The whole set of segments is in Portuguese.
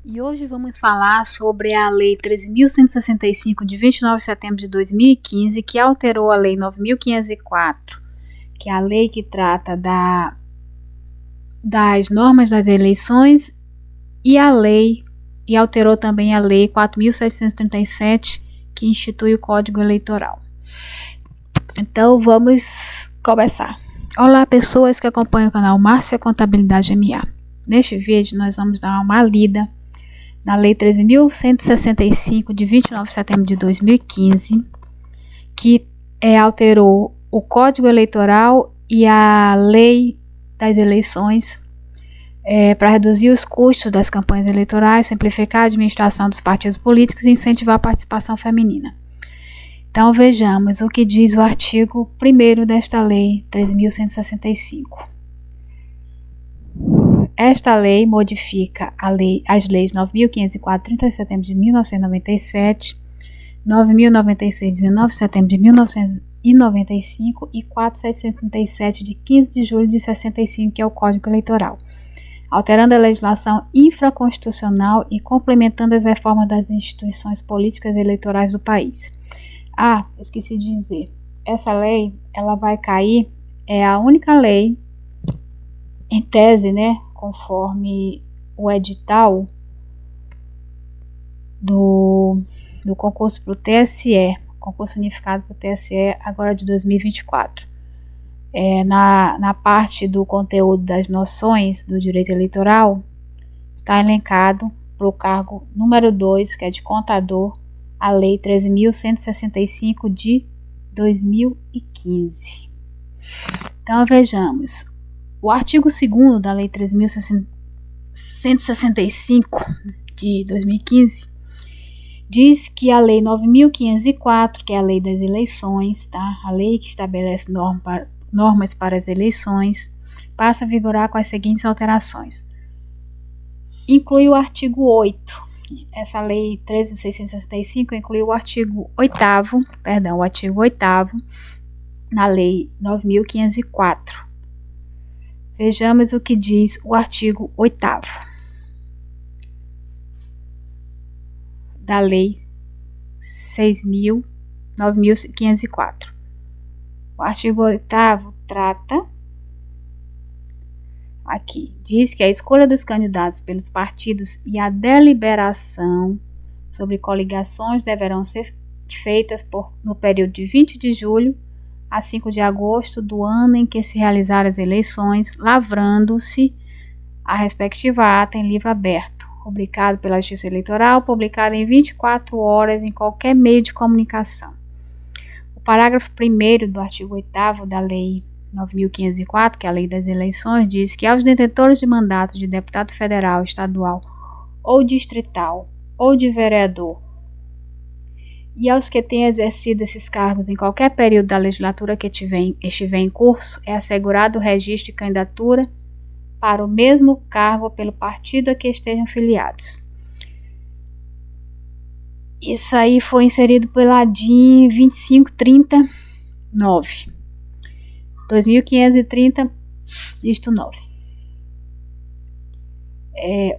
E hoje vamos falar sobre a Lei 13.165, de 29 de setembro de 2015, que alterou a Lei 9.504, que é a lei que trata das normas das eleições, e alterou também a Lei 4.737, que institui o Código Eleitoral. Então vamos começar. Olá, pessoas que acompanham o canal Márcia Contabilidade MA. Neste vídeo nós vamos dar uma lida na Lei 13.165, de 29 de setembro de 2015, que alterou o Código Eleitoral e a Lei das Eleições para reduzir os custos das campanhas eleitorais, simplificar a administração dos partidos políticos e incentivar a participação feminina. Então vejamos o que diz o artigo 1º desta Lei 13.165. Esta lei modifica as leis 9.504, 30 de setembro de 1997, 9.096, 19 de setembro de 1995 e 4.737, de 15 de julho de 65, que é o Código Eleitoral, alterando a legislação infraconstitucional e complementando as reformas das instituições políticas e eleitorais do país. Esqueci de dizer, essa lei ela vai cair, é a única lei, em tese, conforme o edital do concurso para o TSE, concurso unificado para o TSE, agora de 2024. Na parte do conteúdo das noções do direito eleitoral, está elencado para o cargo número 2, que é de contador, a Lei 13.165 de 2015. Então vejamos. O artigo 2º da Lei 13.165 de 2015 diz que a Lei 9.504, que é a Lei das Eleições, a lei que estabelece normas para as eleições, passa a vigorar com as seguintes alterações. Inclui o artigo 8. Essa Lei 13.665 inclui o artigo 8º na Lei 9.504. Vejamos o que diz o artigo 8º da Lei 9.504. O artigo 8º diz que a escolha dos candidatos pelos partidos e a deliberação sobre coligações deverão ser feitas no período de 20 de julho a 5 de agosto do ano em que se realizar as eleições, lavrando-se a respectiva ata em livro aberto, rubricado pela Justiça Eleitoral, publicado em 24 horas em qualquer meio de comunicação. O parágrafo 1º do artigo 8º da Lei 9.504, que é a Lei das Eleições, diz que aos detentores de mandato de deputado federal, estadual ou distrital ou de vereador e aos que tenham exercido esses cargos em qualquer período da legislatura que estiver em curso, é assegurado o registro de candidatura para o mesmo cargo pelo partido a que estejam filiados. Isso aí foi inserido pela DIN 2539. 2530, isto 9.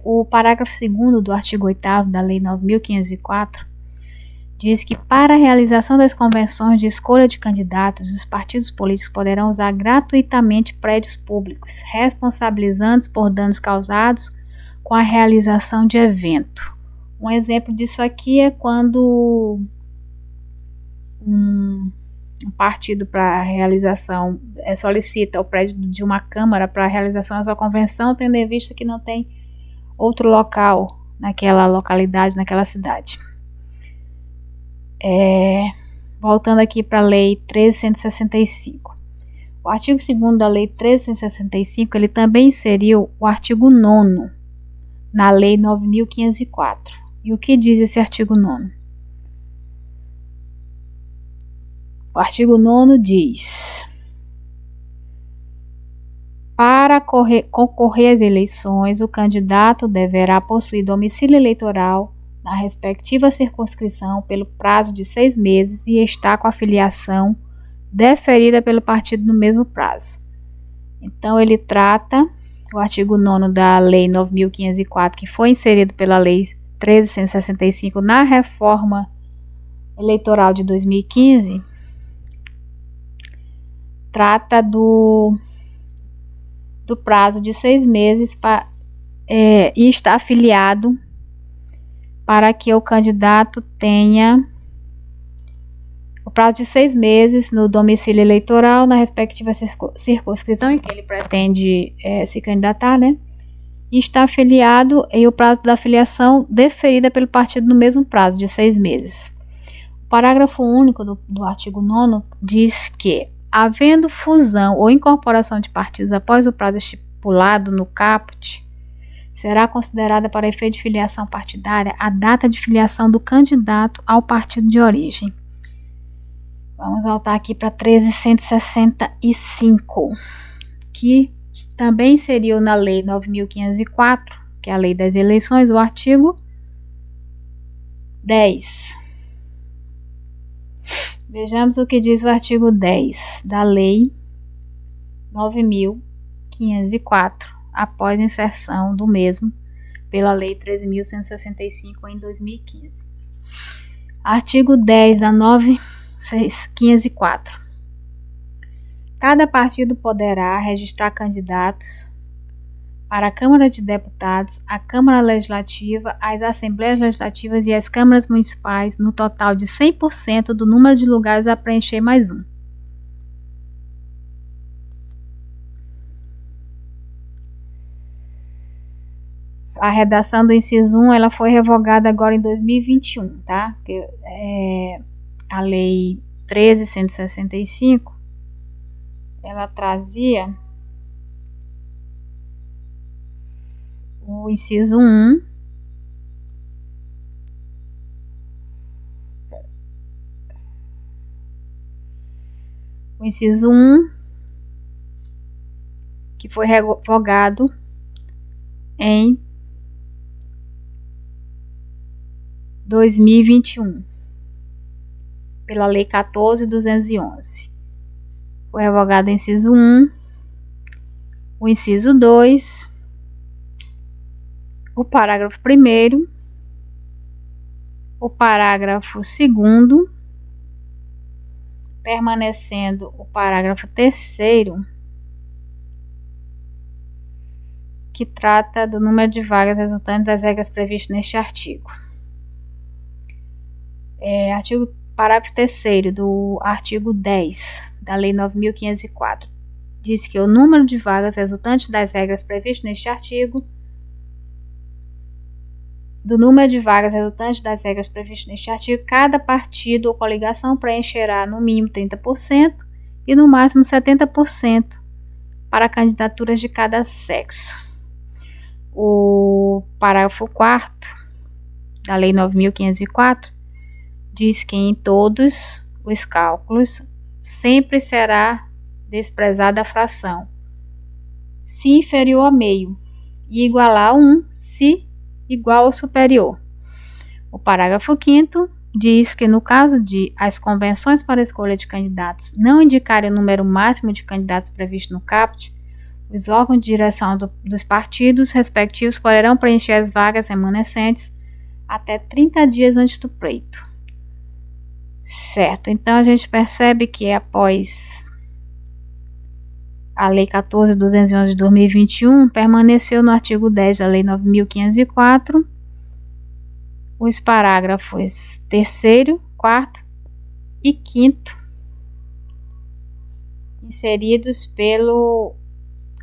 O parágrafo 2º do artigo 8º da Lei 9.504 diz que para a realização das convenções de escolha de candidatos, os partidos políticos poderão usar gratuitamente prédios públicos, responsabilizando-os por danos causados com a realização de evento. Um exemplo disso aqui é quando um partido para realização solicita o prédio de uma Câmara para a realização da sua convenção, tendo em vista que não tem outro local naquela localidade, naquela cidade. Voltando aqui para a Lei 13.165. O artigo 2º da Lei 13.165, ele também inseriu o artigo 9º na Lei 9.504. E o que diz esse artigo 9º? O artigo 9º diz: para concorrer às eleições, o candidato deverá possuir domicílio eleitoral na respectiva circunscrição pelo prazo de 6 meses e estar com a filiação deferida pelo partido no mesmo prazo. Então ele trata o artigo 9º da Lei 9.504, que foi inserido pela Lei 13.165 na reforma eleitoral de 2015, trata do prazo de 6 meses e está afiliado para que o candidato tenha o prazo de 6 meses no domicílio eleitoral na respectiva circunscrição em que ele pretende se candidatar, né? E está afiliado e o prazo da afiliação deferida pelo partido no mesmo prazo de 6 meses. O parágrafo único do artigo 9º diz que, havendo fusão ou incorporação de partidos após o prazo estipulado no caput, será considerada para efeito de filiação partidária a data de filiação do candidato ao partido de origem. Vamos voltar aqui para 13.165, que também inseriu na Lei 9.504, que é a Lei das Eleições, o artigo 10. Vejamos o que diz o artigo 10 da Lei 9.504, após a inserção do mesmo pela Lei 13.165 em 2015. Artigo 10 da 9.504. Cada partido poderá registrar candidatos para a Câmara de Deputados, a Câmara Legislativa, as Assembleias Legislativas e as Câmaras Municipais, no total de 100% do número de lugares a preencher mais um. A redação do inciso 1 ela foi revogada agora em 2021, tá? Porque, a Lei 13.165 ela trazia o inciso 1 que foi revogado em 2021 pela Lei 14.211. Foi revogado o inciso 1, o inciso 2, o parágrafo 1º, o parágrafo 2º, permanecendo o parágrafo 3º, que trata do número de vagas resultantes das regras previstas neste artigo. Parágrafo 3º do artigo 10 da Lei 9.504 diz que o número de vagas resultantes das regras previstas neste artigo, cada partido ou coligação preencherá no mínimo 30% e no máximo 70% para candidaturas de cada sexo. O parágrafo 4º da Lei 9.504 diz que em todos os cálculos sempre será desprezada a fração, se inferior a meio, e igualar a 1, se igual ou superior. O parágrafo 5º diz que, no caso de as convenções para a escolha de candidatos não indicarem o número máximo de candidatos previsto no caput, os órgãos de direção dos partidos respectivos poderão preencher as vagas remanescentes até 30 dias antes do pleito. Certo, então a gente percebe que após a Lei 14.211 de 2021, permaneceu no artigo 10 da Lei 9.504 os parágrafos 3º, 4º e 5º inseridos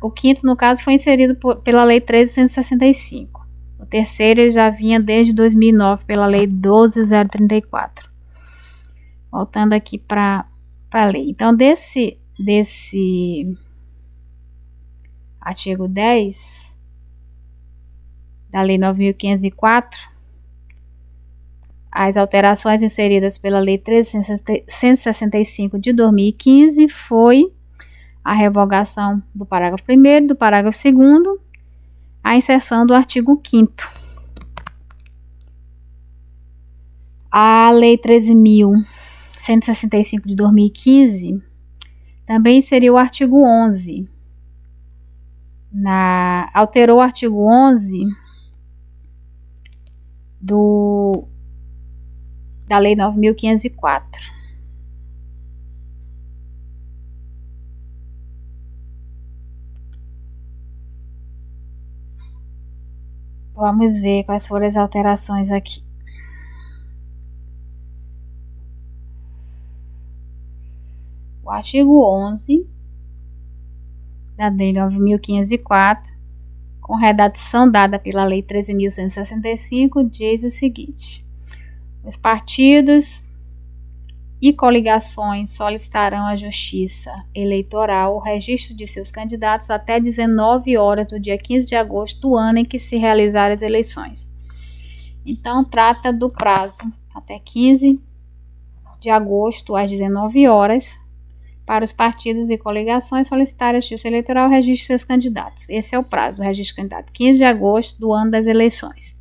o 5º, no caso, foi inserido pela Lei 13.165. O 3º já vinha desde 2009 pela Lei 12.034. Voltando aqui para a lei. Então, desse artigo 10 da Lei 9.504, as alterações inseridas pela Lei 13.165 de 2015 foi a revogação do parágrafo 1º, do parágrafo 2º, a inserção do artigo 5º. A Lei 13.165 de 2015 também inseriu o artigo 11, alterou o artigo 11 da Lei 9.504. Vamos ver quais foram as alterações aqui. O artigo 11 da Lei 9.504, com redação dada pela Lei 13.165, diz o seguinte: os partidos e coligações solicitarão à Justiça Eleitoral o registro de seus candidatos até 19 horas do dia 15 de agosto do ano em que se realizarem as eleições. Então, trata do prazo até 15 de agosto às 19 horas para os partidos e coligações solicitarem à Justiça Eleitoral o registro de seus candidatos. Esse é o prazo do registro de candidato, 15 de agosto do ano das eleições.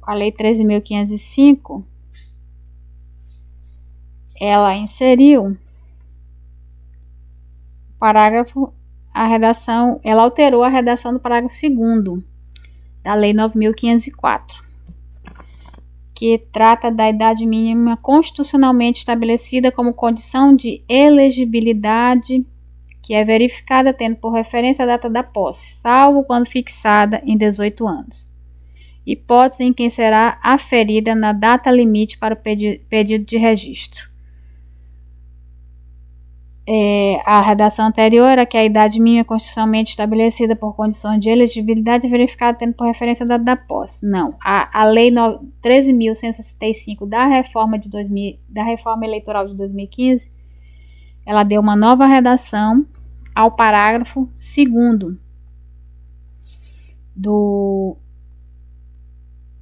A Lei 13.505, ela inseriu parágrafo, ela alterou a redação do parágrafo 2º da Lei 9.504, que trata da idade mínima constitucionalmente estabelecida como condição de elegibilidade, que é verificada tendo por referência a data da posse, salvo quando fixada em 18 anos. Hipótese em que será aferida na data limite para o pedido de registro. A redação anterior era que a idade mínima constitucionalmente estabelecida por condições de elegibilidade é verificada tendo por referência a data da posse. Não. A Lei 13.165 da reforma eleitoral de 2015, ela deu uma nova redação ao parágrafo 2º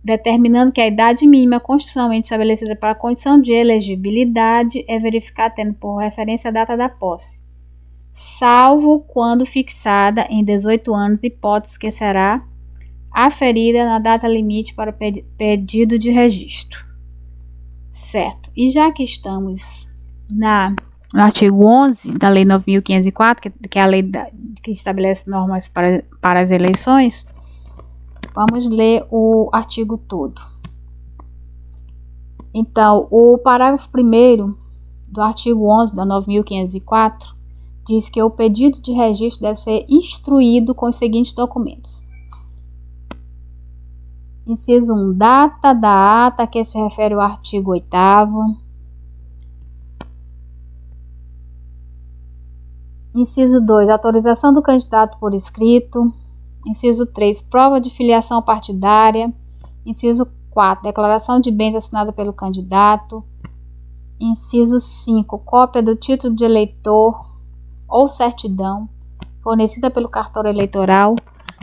determinando que a idade mínima constitucionalmente estabelecida para a condição de elegibilidade é verificada tendo por referência a data da posse, salvo quando fixada em 18 anos, hipótese que será aferida na data limite para o pedido de registro. Certo. E já que estamos no artigo 11 da Lei 9.504, que é a lei que estabelece normas para as eleições, vamos ler o artigo todo. Então, o parágrafo 1º do artigo 11 da 9.504 diz que o pedido de registro deve ser instruído com os seguintes documentos. Inciso 1, data da ata a que se refere o artigo 8º. Inciso 2, autorização do candidato por escrito. Inciso 3, prova de filiação partidária. Inciso 4, declaração de bens assinada pelo candidato. Inciso 5, cópia do título de eleitor ou certidão fornecida pelo cartório eleitoral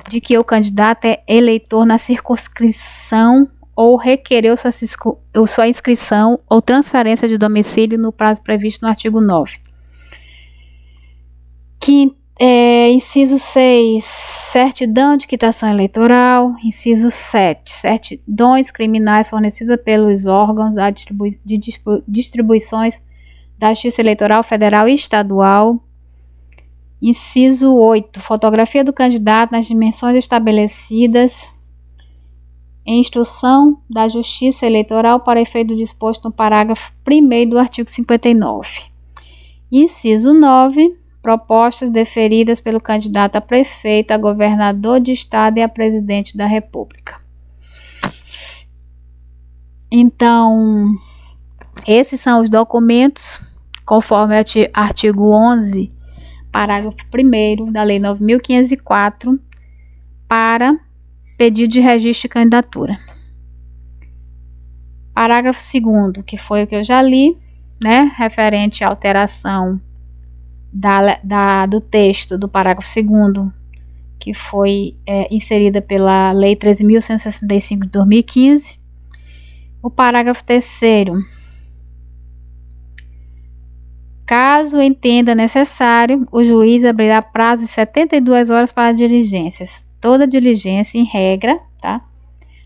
de que o candidato é eleitor na circunscrição ou requereu sua inscrição ou transferência de domicílio no prazo previsto no artigo 9. Inciso 6, certidão de quitação eleitoral. Inciso 7, certidões criminais fornecidas pelos órgãos de distribuições da Justiça Eleitoral Federal e Estadual. Inciso 8, fotografia do candidato nas dimensões estabelecidas em instrução da Justiça Eleitoral para efeito disposto no parágrafo 1º do artigo 59. Inciso 9, propostas deferidas pelo candidato a prefeito, a governador de estado e a presidente da República. Então, esses são os documentos, conforme o artigo 11, parágrafo 1º da Lei 9.504, para pedido de registro de candidatura. Parágrafo 2º, que foi o que eu já li, né, referente à alteração do texto do parágrafo 2º, que foi inserida pela Lei 13.165 de 2015. O parágrafo 3º, caso entenda necessário, o juiz abrirá prazo de 72 horas para diligências. Toda diligência, em regra, tá?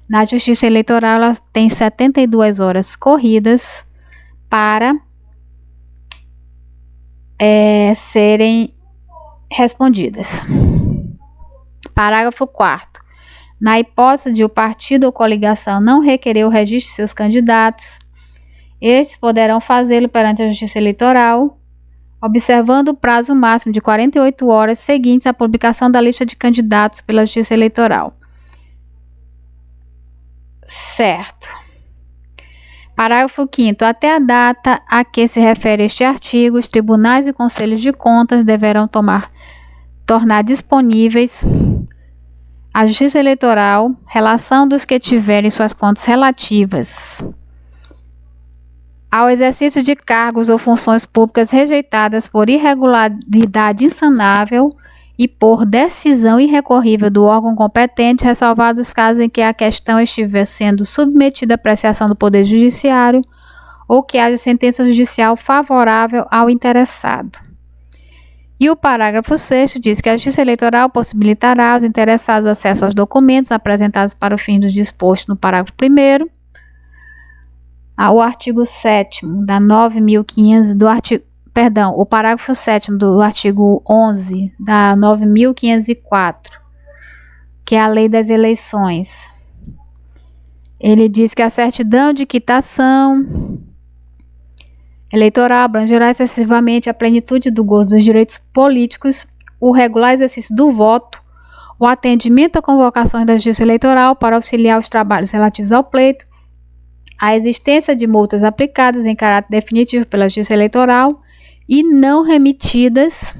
Na Justiça Eleitoral, ela tem 72 horas corridas para serem respondidas. Parágrafo 4º. Na hipótese de o partido ou coligação não requerer o registro de seus candidatos, estes poderão fazê-lo perante a Justiça Eleitoral, observando o prazo máximo de 48 horas seguintes à publicação da lista de candidatos pela Justiça Eleitoral. Certo. Parágrafo 5º. Até a data a que se refere este artigo, os tribunais e conselhos de contas deverão tornar disponíveis à Justiça Eleitoral relação dos que tiverem suas contas relativas ao exercício de cargos ou funções públicas rejeitadas por irregularidade insanável e por decisão irrecorrível do órgão competente, ressalvados os casos em que a questão estiver sendo submetida à apreciação do Poder Judiciário ou que haja sentença judicial favorável ao interessado. E o parágrafo 6º diz que a Justiça Eleitoral possibilitará aos interessados acesso aos documentos apresentados para o fim do disposto no parágrafo 1º, ao artigo 7º da 9.500 do artigo, o parágrafo 7º do artigo 11 da 9.504, que é a Lei das Eleições. Ele diz que a certidão de quitação eleitoral abrangerá excessivamente a plenitude do gozo dos direitos políticos, o regular exercício do voto, o atendimento a convocações da Justiça Eleitoral para auxiliar os trabalhos relativos ao pleito, a existência de multas aplicadas em caráter definitivo pela Justiça Eleitoral e não remetidas,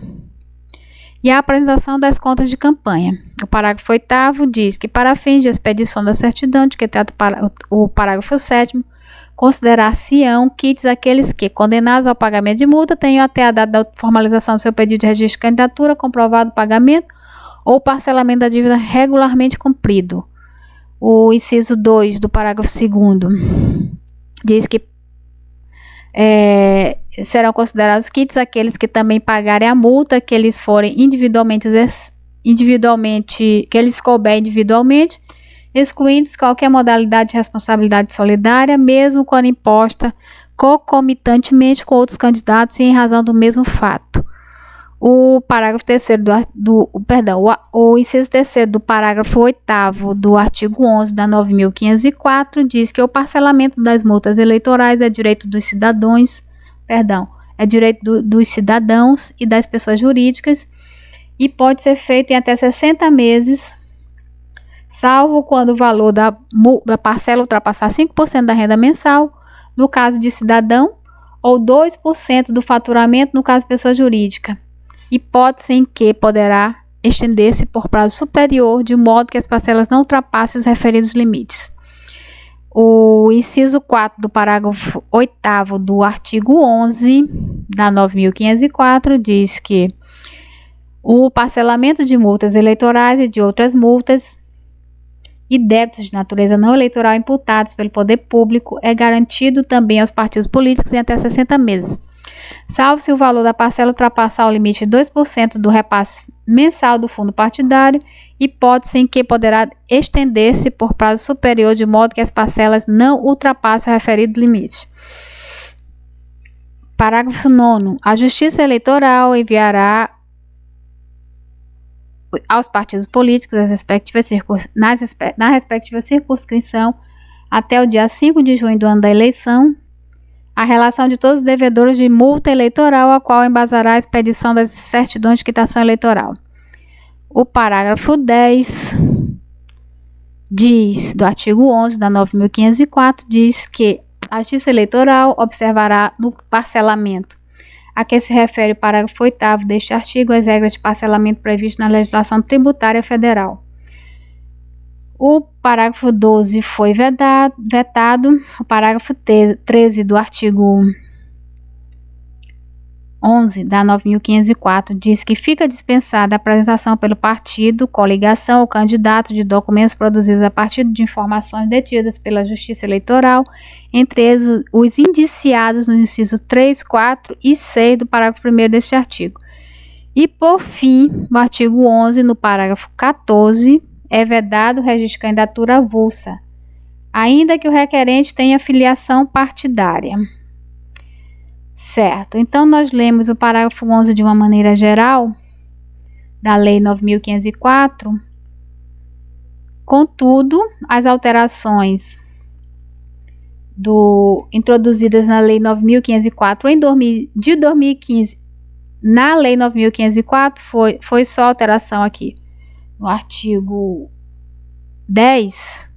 e a apresentação das contas de campanha. O parágrafo 8º diz que, para fins de expedição da certidão de que trata o parágrafo 7º, considerar-se-ão quites aqueles que, condenados ao pagamento de multa, tenham até a data da formalização do seu pedido de registro de candidatura comprovado o pagamento ou parcelamento da dívida regularmente cumprido. O inciso 2 do parágrafo 2º diz que serão considerados quites aqueles que também pagarem a multa que eles forem que eles couber individualmente, excluindo qualquer modalidade de responsabilidade solidária, mesmo quando imposta concomitantemente com outros candidatos e em razão do mesmo fato. O parágrafo 3º o inciso 3º do parágrafo 8º do artigo 11 da 9.504 diz que o parcelamento das multas eleitorais é direito dos cidadãos, dos cidadãos e das pessoas jurídicas e pode ser feito em até 60 meses, salvo quando o valor da parcela ultrapassar 5% da renda mensal, no caso de cidadão, ou 2% do faturamento, no caso de pessoa jurídica. Hipótese em que poderá estender-se por prazo superior, de modo que as parcelas não ultrapassem os referidos limites. O inciso 4 do parágrafo 8º do artigo 11 da 9.504 diz que o parcelamento de multas eleitorais e de outras multas e débitos de natureza não eleitoral imputados pelo poder público é garantido também aos partidos políticos em até 60 meses, salvo se o valor da parcela ultrapassar o limite de 2% do repasse mensal do fundo partidário, hipótese em que poderá estender-se por prazo superior, de modo que as parcelas não ultrapassem o referido limite. Parágrafo 9º. A Justiça Eleitoral enviará aos partidos políticos na respectiva circunscrição até o dia 5 de junho do ano da eleição a relação de todos os devedores de multa eleitoral, a qual embasará a expedição das certidões de quitação eleitoral. O parágrafo 10 do artigo 11 da 9.504 diz que a Justiça Eleitoral observará no parcelamento a que se refere o parágrafo 8º deste artigo as regras de parcelamento previstas na legislação tributária federal. O parágrafo 12 foi vetado. O parágrafo 13 do artigo 11 da 9.504 diz que fica dispensada a apresentação pelo partido, coligação ou candidato de documentos produzidos a partir de informações detidas pela Justiça Eleitoral, entre eles os indiciados no inciso 3, 4 e 6 do parágrafo 1º deste artigo. E, por fim, no artigo 11, no parágrafo 14, é vedado o registro de candidatura avulsa, ainda que o requerente tenha filiação partidária. Certo, então nós lemos o parágrafo 11 de uma maneira geral da Lei 9.504, contudo, as alterações introduzidas na Lei 9.504 de 2015 na Lei 9.504 foi só alteração aqui no artigo 10,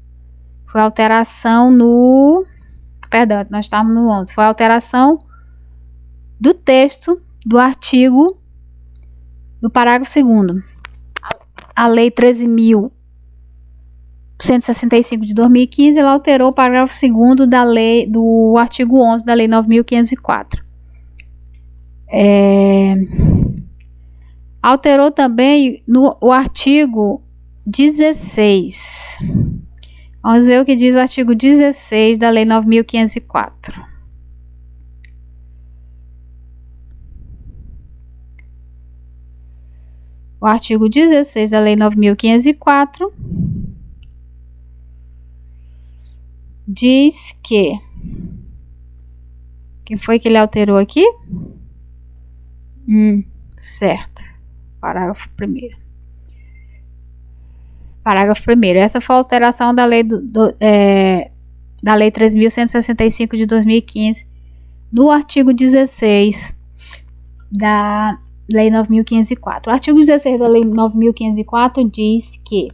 foi alteração perdão, nós estamos no 11, foi alteração do texto do artigo do parágrafo 2º. A Lei 13.165 de 2015, ela alterou o parágrafo 2º do artigo 11 da Lei 9.504. Alterou também o artigo 16. Vamos ver o que diz o artigo 16 da Lei 9.504. O artigo 16 da Lei 9.504 diz que foi que ele alterou aqui? Certo. Parágrafo 1º. Essa foi a alteração da Lei da Lei 3.165 de 2015 no artigo 16 da Lei 9.504. O artigo 16 da Lei 9.504 diz que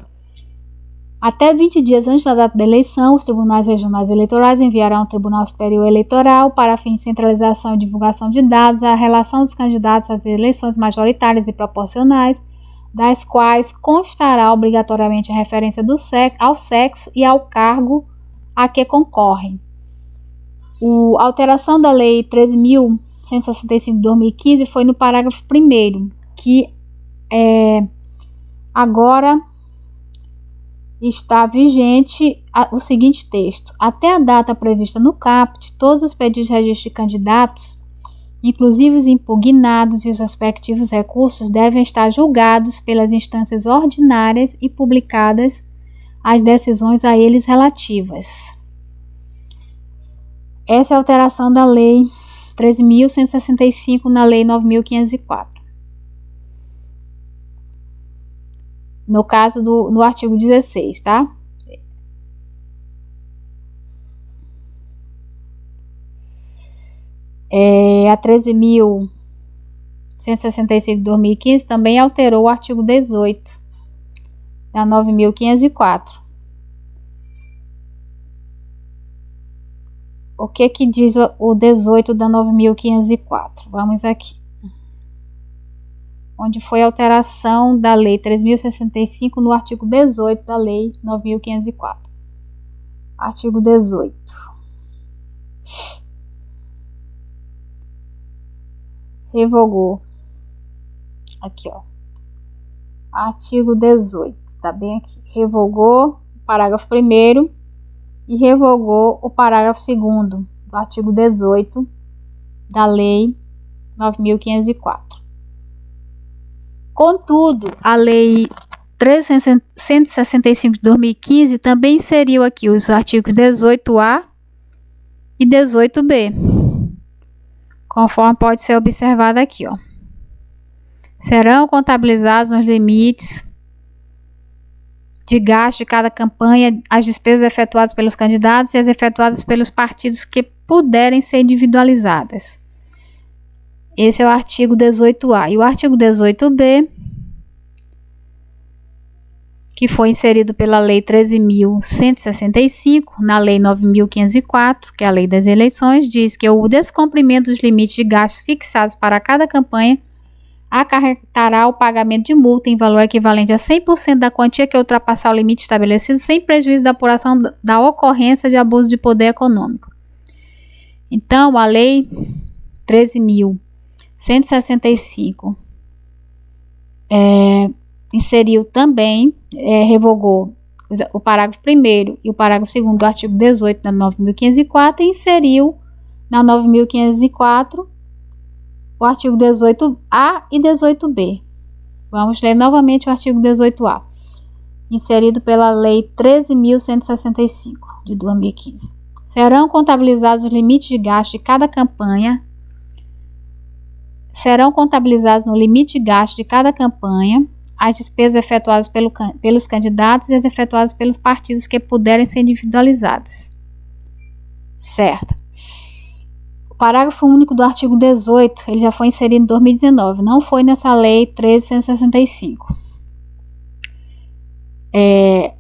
até 20 dias antes da data da eleição, os tribunais regionais eleitorais enviarão ao Tribunal Superior Eleitoral, para fins de centralização e divulgação de dados, a relação dos candidatos às eleições majoritárias e proporcionais, das quais constará obrigatoriamente a referência ao sexo e ao cargo a que concorrem. A alteração da Lei 13.165 de 2015 foi no parágrafo 1º, que agora está vigente o seguinte texto: até a data prevista no caput, todos os pedidos de registro de candidatos, inclusive os impugnados e os respectivos recursos, devem estar julgados pelas instâncias ordinárias e publicadas as decisões a eles relativas. Essa é a alteração da Lei 13.165 na Lei 9.504. No caso no artigo 16, tá? A 13.165 de 2015 também alterou o artigo 18 da 9.504. O que diz o 18 da 9.504? Vamos aqui. Onde foi a alteração da Lei 3.065 no artigo 18 da Lei 9.504. Artigo 18. Revogou. Aqui, ó. Artigo 18, tá bem aqui. Revogou o parágrafo 1º e revogou o parágrafo 2º do artigo 18 da Lei 9.504. Contudo, a Lei 3.165 de 2015 também inseriu aqui os artigos 18A e 18B, conforme pode ser observado aqui, ó. Serão contabilizados nos limites de gasto de cada campanha as despesas efetuadas pelos candidatos e as efetuadas pelos partidos que puderem ser individualizadas. Esse é o artigo 18A. E o artigo 18B, que foi inserido pela Lei 13.165, na Lei 9.504, que é a Lei das Eleições, diz que o descumprimento dos limites de gastos fixados para cada campanha acarretará o pagamento de multa em valor equivalente a 100% da quantia que ultrapassar o limite estabelecido, sem prejuízo da apuração da ocorrência de abuso de poder econômico. Então, a Lei 13.165 inseriu também, revogou o parágrafo 1º e o parágrafo 2º do artigo 18 da 9.504 e inseriu na 9.504 o artigo 18A e 18B. Vamos ler novamente o artigo 18A, inserido pela Lei 13.165 de 2015. Serão contabilizados os limites de gasto de cada campanha serão contabilizados no limite de gasto de cada campanha as despesas efetuadas pelos candidatos e as efetuadas pelos partidos que puderem ser individualizadas. Certo. O parágrafo único do artigo 18, ele já foi inserido em 2019, não foi nessa lei 13.165.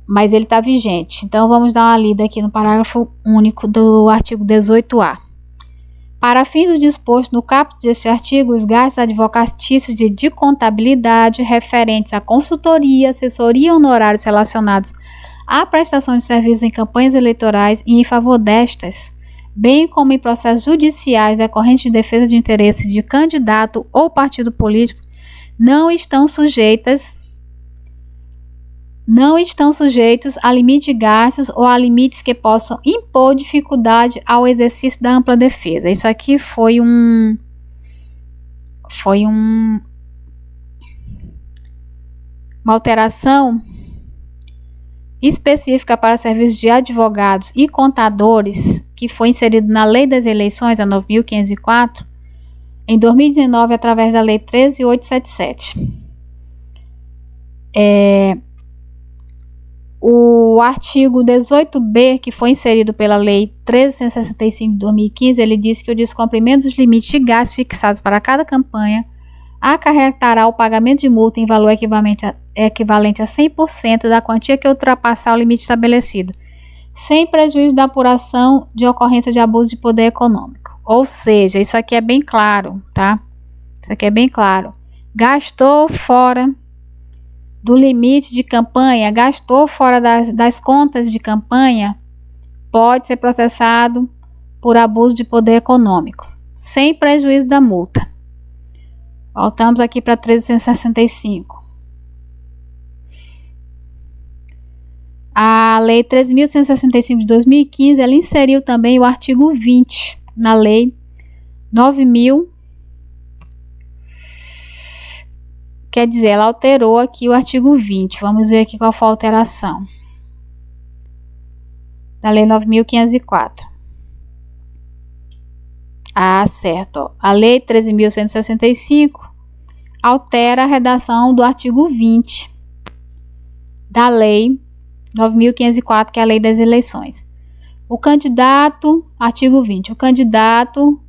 Mas ele está vigente. Então, vamos dar uma lida aqui no parágrafo único do artigo 18A. Para fins do disposto no caput deste artigo, os gastos advocatícios de contabilidade referentes à consultoria, assessoria e honorários relacionados à prestação de serviços em campanhas eleitorais e em favor destas, bem como em processos judiciais decorrentes de defesa de interesse de candidato ou partido político, não estão sujeitos a limite de gastos ou a limites que possam impor dificuldade ao exercício da ampla defesa. Isso aqui foi uma alteração específica para serviços de advogados e contadores que foi inserido na Lei das Eleições, a 9.504, em 2019, através da Lei 13.877. O artigo 18b, que foi inserido pela Lei 13.165 de 2015, ele diz que o descumprimento dos limites de gastos fixados para cada campanha acarretará o pagamento de multa em valor equivalente a 100% da quantia que ultrapassar o limite estabelecido, sem prejuízo da apuração de ocorrência de abuso de poder econômico. Ou seja, isso aqui é bem claro, tá? Isso aqui é bem claro. Gastou fora do limite de campanha, gastou fora das contas de campanha, pode ser processado por abuso de poder econômico, sem prejuízo da multa. Voltamos aqui para 13.165. A Lei 13.165 de 2015, ela inseriu também o artigo 20 na Lei 9.000. Quer dizer, ela alterou aqui o artigo 20. Vamos ver aqui qual foi a alteração da Lei 9.504. Certo. Ó. A Lei 13.165 altera a redação do artigo 20 da Lei 9.504, que é a Lei das Eleições. O candidato, artigo 20, o candidato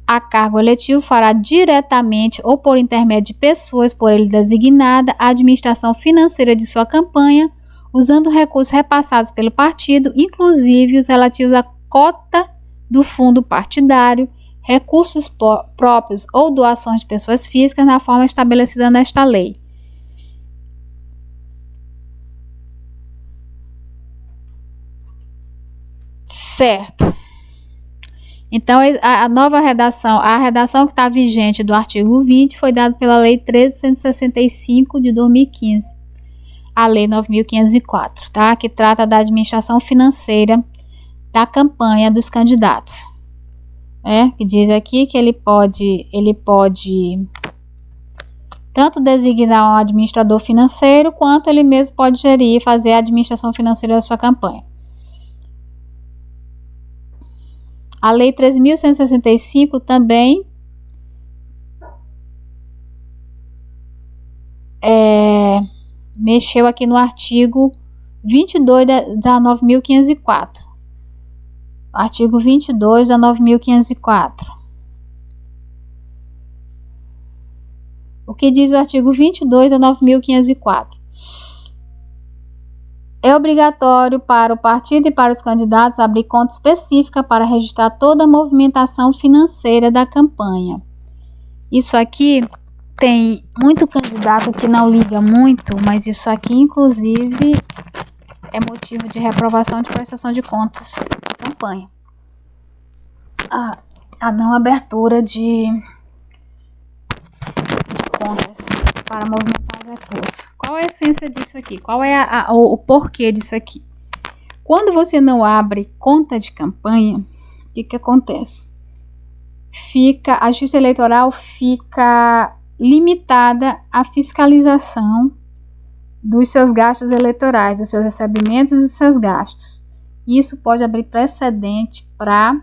a cargo eletivo fará diretamente ou por intermédio de pessoas por ele designada a administração financeira de sua campanha, usando recursos repassados pelo partido, inclusive os relativos à cota do fundo partidário, recursos próprios ou doações de pessoas físicas na forma estabelecida nesta lei. Certo. Então, a nova redação, a redação que está vigente do artigo 20 foi dada pela Lei 13.165 de 2015, a Lei 9.504, tá? Que trata da administração financeira da campanha dos candidatos. Que diz aqui que ele pode tanto designar um administrador financeiro, quanto ele mesmo pode gerir e fazer a administração financeira da sua campanha. A Lei 13.165 também mexeu aqui no artigo 22 da 9.504. Artigo 22 da 9.504. O que diz o artigo 22 da 9.504? É obrigatório para o partido e para os candidatos abrir conta específica para registrar toda a movimentação financeira da campanha. Isso aqui tem muito candidato que não liga muito, mas isso aqui, inclusive, é motivo de reprovação de prestação de contas da campanha. A não abertura de contas para movimentar os recursos. Qual é a essência disso aqui? Qual é o porquê disso aqui? Quando você não abre conta de campanha, o que acontece? A Justiça Eleitoral fica limitada à fiscalização dos seus gastos eleitorais, dos seus recebimentos e dos seus gastos. Isso pode abrir precedente para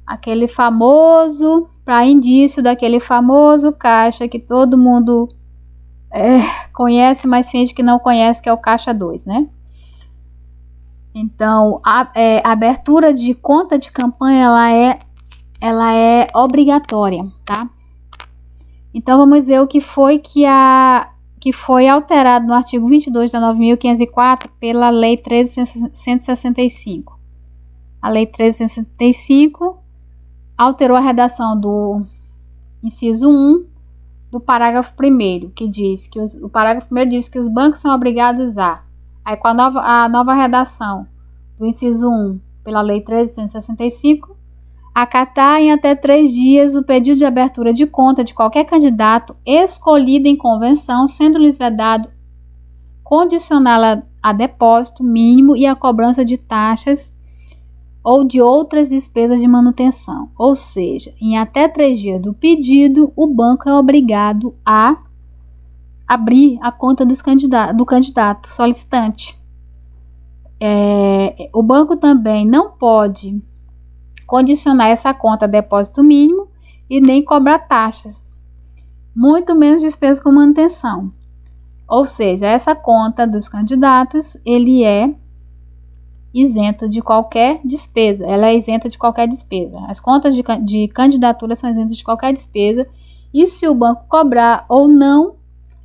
aquele famoso para indício daquele famoso caixa que todo mundo conhece, mas finge que não conhece, que é o caixa 2, né? Então, a abertura de conta de campanha, ela é obrigatória, tá? Então, vamos ver o que foi que foi alterado no artigo 22 da 9.504 pela Lei 13.165. A Lei 13.165 alterou a redação do inciso 1 do parágrafo 1º, que diz que o parágrafo 1º diz que os bancos são obrigados aí com a nova redação do inciso 1 pela Lei 13.165, acatar em até 3 dias o pedido de abertura de conta de qualquer candidato escolhido em convenção, sendo-lhes vedado condicioná-la a depósito mínimo e a cobrança de taxas ou de outras despesas de manutenção. Ou seja, em até 3 dias do pedido, o banco é obrigado a abrir a conta do candidato solicitante. O banco também não pode condicionar essa conta a depósito mínimo e nem cobrar taxas, muito menos despesas com manutenção. Ou seja, essa conta dos candidatos, ele é isento de qualquer despesa. Ela é isenta de qualquer despesa. As contas de candidatura são isentas de qualquer despesa. E se o banco cobrar ou não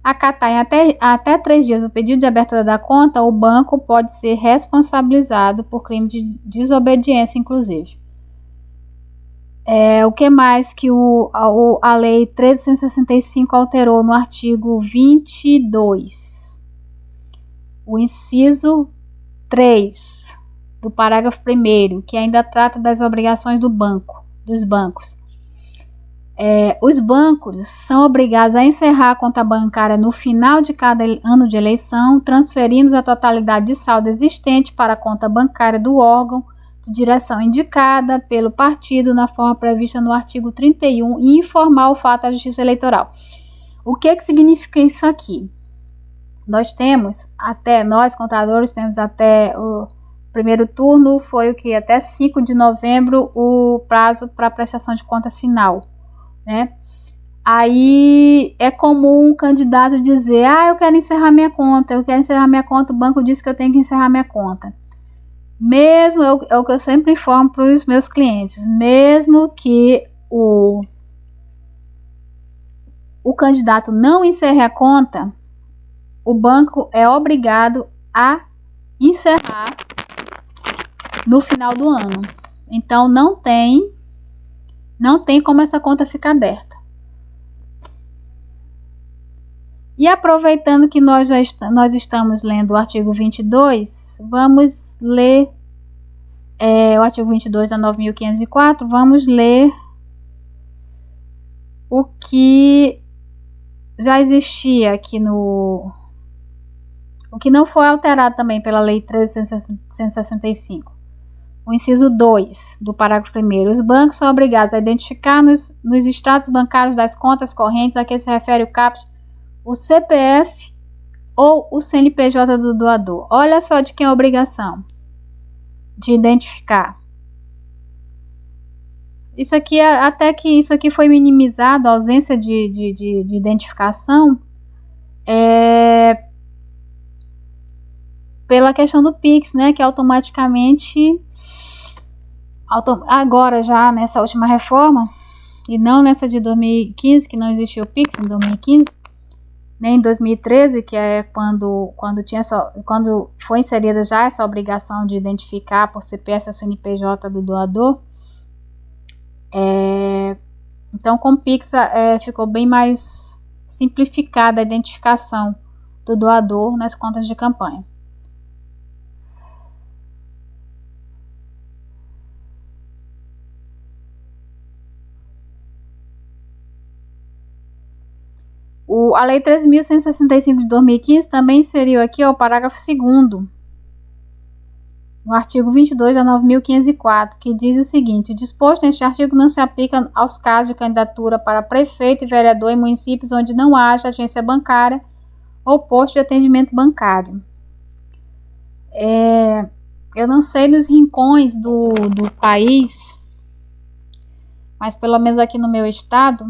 acatar em até 3 dias o pedido de abertura da conta, o banco pode ser responsabilizado por crime de desobediência, inclusive. O que mais que a Lei 13.165 alterou no artigo 22? O inciso 3 do parágrafo 1º, que ainda trata das obrigações dos bancos. Os bancos são obrigados a encerrar a conta bancária no final de cada ano de eleição, transferindo a totalidade de saldo existente para a conta bancária do órgão de direção indicada pelo partido na forma prevista no artigo 31 e informar o fato à Justiça Eleitoral. O que significa isso aqui? Nós contadores, temos até o primeiro turno, foi até 5 de novembro o prazo para prestação de contas final, né? Aí é comum um candidato dizer, eu quero encerrar minha conta, o banco disse que eu tenho que encerrar minha conta. Mesmo, é o que eu sempre informo para os meus clientes, mesmo que o candidato não encerre a conta, o banco é obrigado a encerrar no final do ano. Então, não tem como essa conta ficar aberta. E aproveitando que nós estamos lendo o artigo 22, vamos ler o artigo 22 da 9.504, vamos ler o que já existia aqui o que não foi alterado também pela Lei 13.165. O inciso 2 do parágrafo 1º. Os bancos são obrigados a identificar nos extratos bancários das contas correntes a que se refere o CAPT, o CPF ou o CNPJ do doador. Olha só de quem é a obrigação de identificar. Isso aqui, até que isso aqui foi minimizado, a ausência de identificação, pela questão do Pix, né, que automaticamente, agora já nessa última reforma, e não nessa de 2015, que não existiu o Pix em 2015, nem em 2013, que é quando foi inserida já essa obrigação de identificar por CPF ou CNPJ do doador. Então, com o Pix ficou bem mais simplificada a identificação do doador nas contas de campanha. A Lei 13.165 de 2015 também inseriu aqui o parágrafo 2º, no artigo 22 da 9.504, que diz o seguinte: o disposto neste artigo não se aplica aos casos de candidatura para prefeito e vereador em municípios onde não haja agência bancária ou posto de atendimento bancário. Eu não sei nos rincões do país mas pelo menos aqui no meu estado,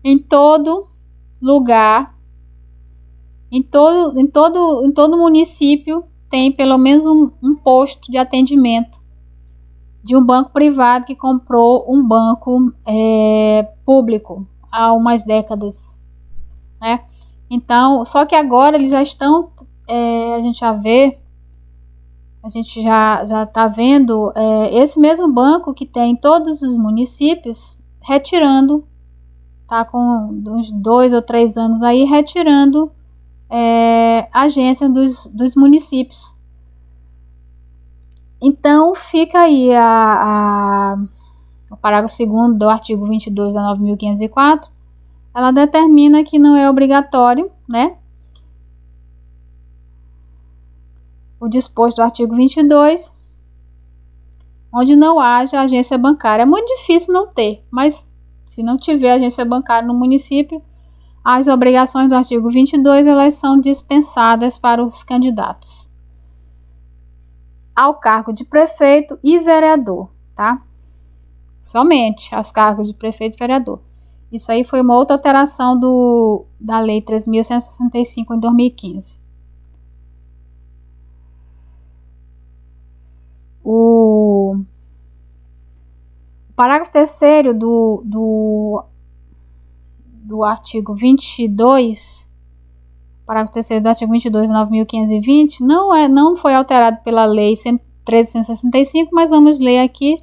em todo lugar, em todo município tem pelo menos um posto de atendimento de um banco privado que comprou um banco público há umas décadas, né? Então, só que agora eles já estão, a gente já está vendo esse mesmo banco que tem em todos os municípios retirando, tá com uns 2 ou 3 anos aí retirando agências dos municípios. Então fica aí o parágrafo 2º do artigo 22 da 9.504, ela determina que não é obrigatório, né, o disposto do artigo 22, onde não haja agência bancária. É muito difícil não ter, mas se não tiver agência bancária no município, as obrigações do artigo 22, elas são dispensadas para os candidatos ao cargo de prefeito e vereador, tá? Somente aos cargos de prefeito e vereador. Isso aí foi uma outra alteração da Lei 3.165 em 2015. O parágrafo 3º do artigo 22, parágrafo 3º do artigo 22 de 9.520, não foi alterado pela Lei 1365, mas vamos ler aqui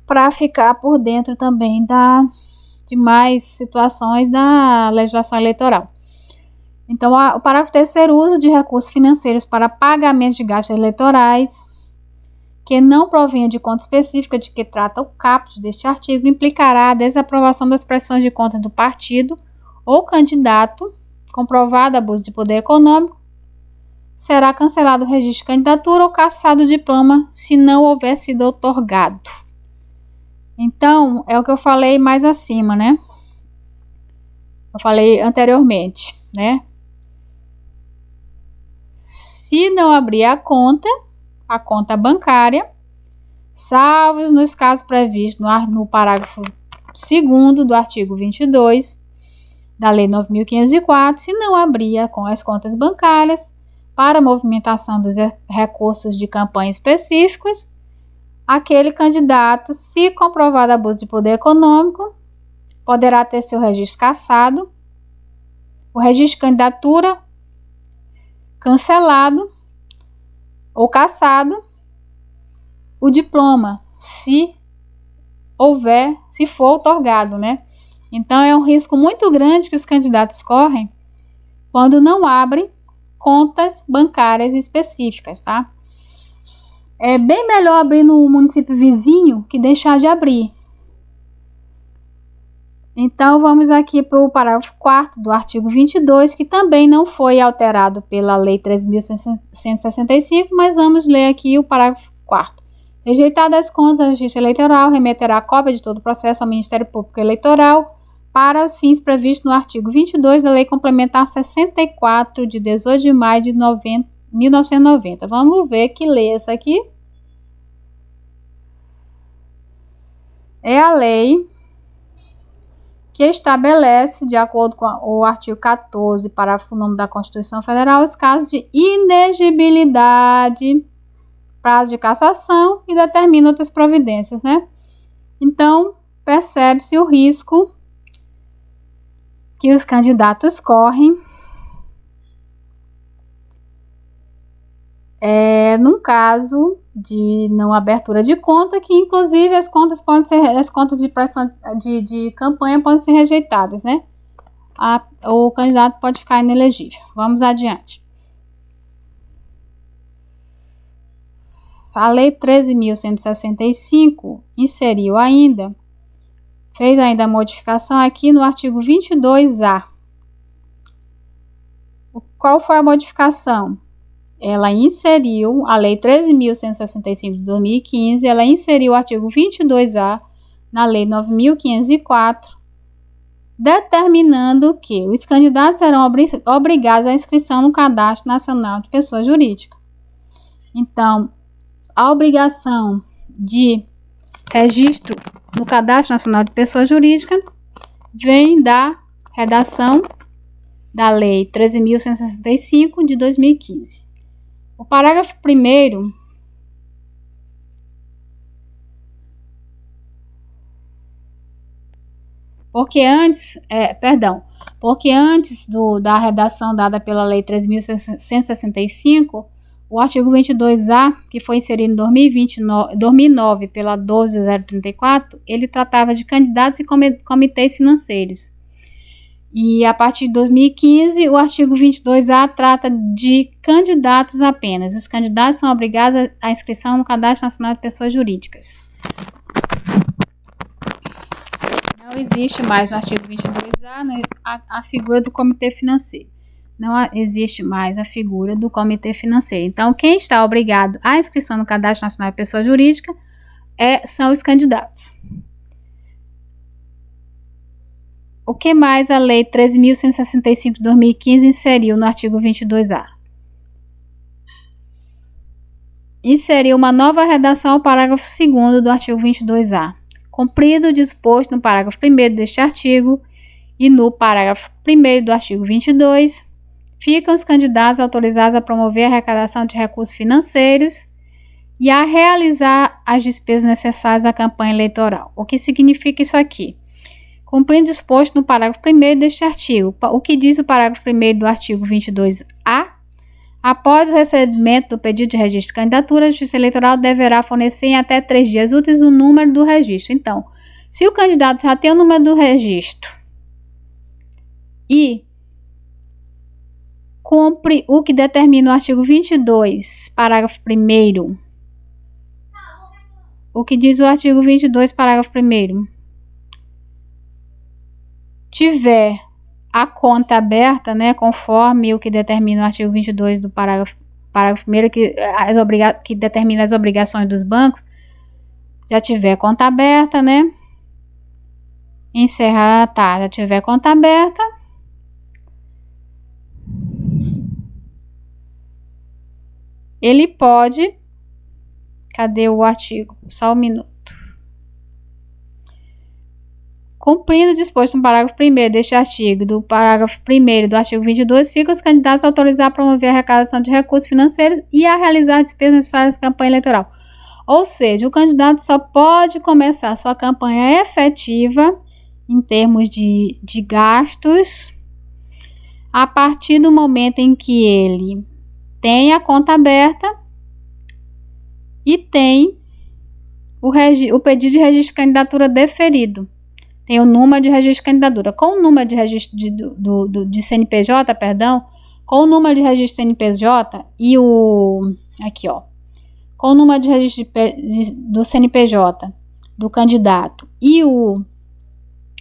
para ficar por dentro também de mais situações da legislação eleitoral. Então, o parágrafo 3º, uso de recursos financeiros para pagamento de gastos eleitorais que não provenha de conta específica de que trata o caput deste artigo implicará a desaprovação das prestações de contas do partido ou candidato, comprovado abuso de poder econômico, será cancelado o registro de candidatura ou cassado o diploma se não houver sido outorgado. Então, é o que eu falei mais acima, né? Eu falei anteriormente, né? Se não abrir a conta bancária, salvo nos casos previstos no parágrafo 2º do artigo 22 da Lei 9.504, se não abrir com as contas bancárias para movimentação dos recursos de campanha específicos, aquele candidato, se comprovado abuso de poder econômico, poderá ter seu registro cassado, o registro de candidatura cancelado ou cassado, o diploma, se for outorgado, né? Então, é um risco muito grande que os candidatos correm quando não abrem contas bancárias específicas, tá? É bem melhor abrir no município vizinho que deixar de abrir. Então, vamos aqui para o parágrafo 4º do artigo 22, que também não foi alterado pela Lei 3.165, mas vamos ler aqui o parágrafo 4º. Rejeitadas as contas, a Justiça Eleitoral remeterá a cópia de todo o processo ao Ministério Público Eleitoral para os fins previstos no artigo 22 da Lei Complementar 64, de 18 de maio de 1990. Vamos ver que lei essa aqui. É a lei que estabelece, de acordo com o artigo 14, parágrafo 9 da Constituição Federal, os casos de inegibilidade, prazo de cassação e determina outras providências, né? Então, percebe-se o risco que os candidatos correm num caso de não abertura de conta, que inclusive as contas de prestação de campanha podem ser rejeitadas, né? O candidato pode ficar inelegível. Vamos adiante. A Lei 13.165 fez ainda a modificação aqui no artigo 22A. Qual foi a modificação? Ela inseriu, a Lei 13.165 de 2015, ela inseriu o artigo 22A na Lei 9.504, determinando que os candidatos serão obrigados à inscrição no Cadastro Nacional de Pessoa Jurídica. Então, a obrigação de registro no Cadastro Nacional de Pessoa Jurídica vem da redação da Lei 13.165 de 2015. O parágrafo 1º porque antes da redação dada pela Lei 3.165, o artigo 22A, que foi inserido em 2009 pela 12.034, ele tratava de candidatos e comitês financeiros. E a partir de 2015, o artigo 22A trata de candidatos apenas. Os candidatos são obrigados à inscrição no Cadastro Nacional de Pessoas Jurídicas. Não existe mais no artigo 22A a figura do comitê financeiro. Não existe mais a figura do comitê financeiro. Então, quem está obrigado à inscrição no Cadastro Nacional de Pessoa Jurídica são os candidatos. O que mais a Lei 13.165 de 2015 inseriu no artigo 22A? Inseriu uma nova redação ao parágrafo 2º do artigo 22A. Cumprido o disposto no parágrafo 1º deste artigo e no parágrafo 1º do artigo 22, ficam os candidatos autorizados a promover a arrecadação de recursos financeiros e a realizar as despesas necessárias à campanha eleitoral. O que significa isso aqui? Cumprindo o disposto no parágrafo 1º deste artigo. O que diz o parágrafo 1º do artigo 22A? Após o recebimento do pedido de registro de candidatura, a Justiça Eleitoral deverá fornecer em até 3 dias úteis o número do registro. Então, se o candidato já tem o número do registro e cumpre o que determina o artigo 22, parágrafo 1º, o que diz o artigo 22, parágrafo 1º, tiver a conta aberta, né, conforme o que determina o artigo 22 do parágrafo 1º, que determina as obrigações dos bancos, já tiver conta aberta, né, já tiver conta aberta, ele pode, cadê o artigo? Só um minuto. Cumprindo o disposto no parágrafo 1º deste artigo, do parágrafo 1º do artigo 22, ficam os candidatos autorizados a promover a arrecadação de recursos financeiros e a realizar despesas necessárias à campanha eleitoral. Ou seja, o candidato só pode começar sua campanha efetiva em termos de gastos a partir do momento em que ele tem a conta aberta e tem o pedido de registro de candidatura deferido. Tem o número de registro de candidatura. Com o número de registro de CNPJ, com o número de registro de CNPJ e com o número de registro do CNPJ do candidato e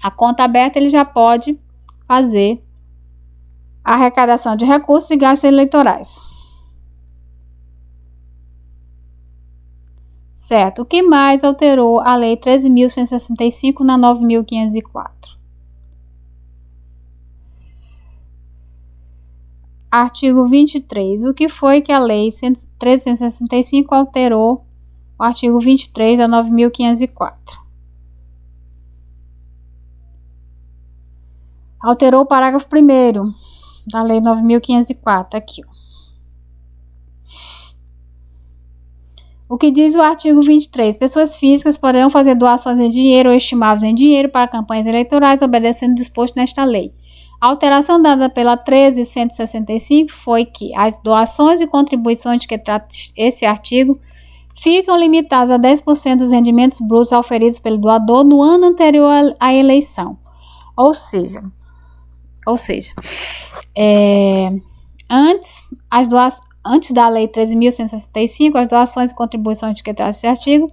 a conta aberta, ele já pode fazer a arrecadação de recursos e gastos eleitorais. Certo. O que mais alterou a Lei 13.165 na 9.504? Artigo 23. O que foi que a Lei 13.165 alterou o artigo 23 da 9.504? Alterou o parágrafo 1º da Lei 9.504. Aqui, ó. O que diz o artigo 23? Pessoas físicas poderão fazer doações em dinheiro ou estimáveis em dinheiro para campanhas eleitorais, obedecendo o disposto nesta lei. A alteração dada pela 13.165 foi que as doações e contribuições de que trata esse artigo ficam limitadas a 10% dos rendimentos brutos oferidos pelo doador no ano anterior à eleição. Ou seja, antes da Lei 13.165, as doações e contribuições de que trata esse artigo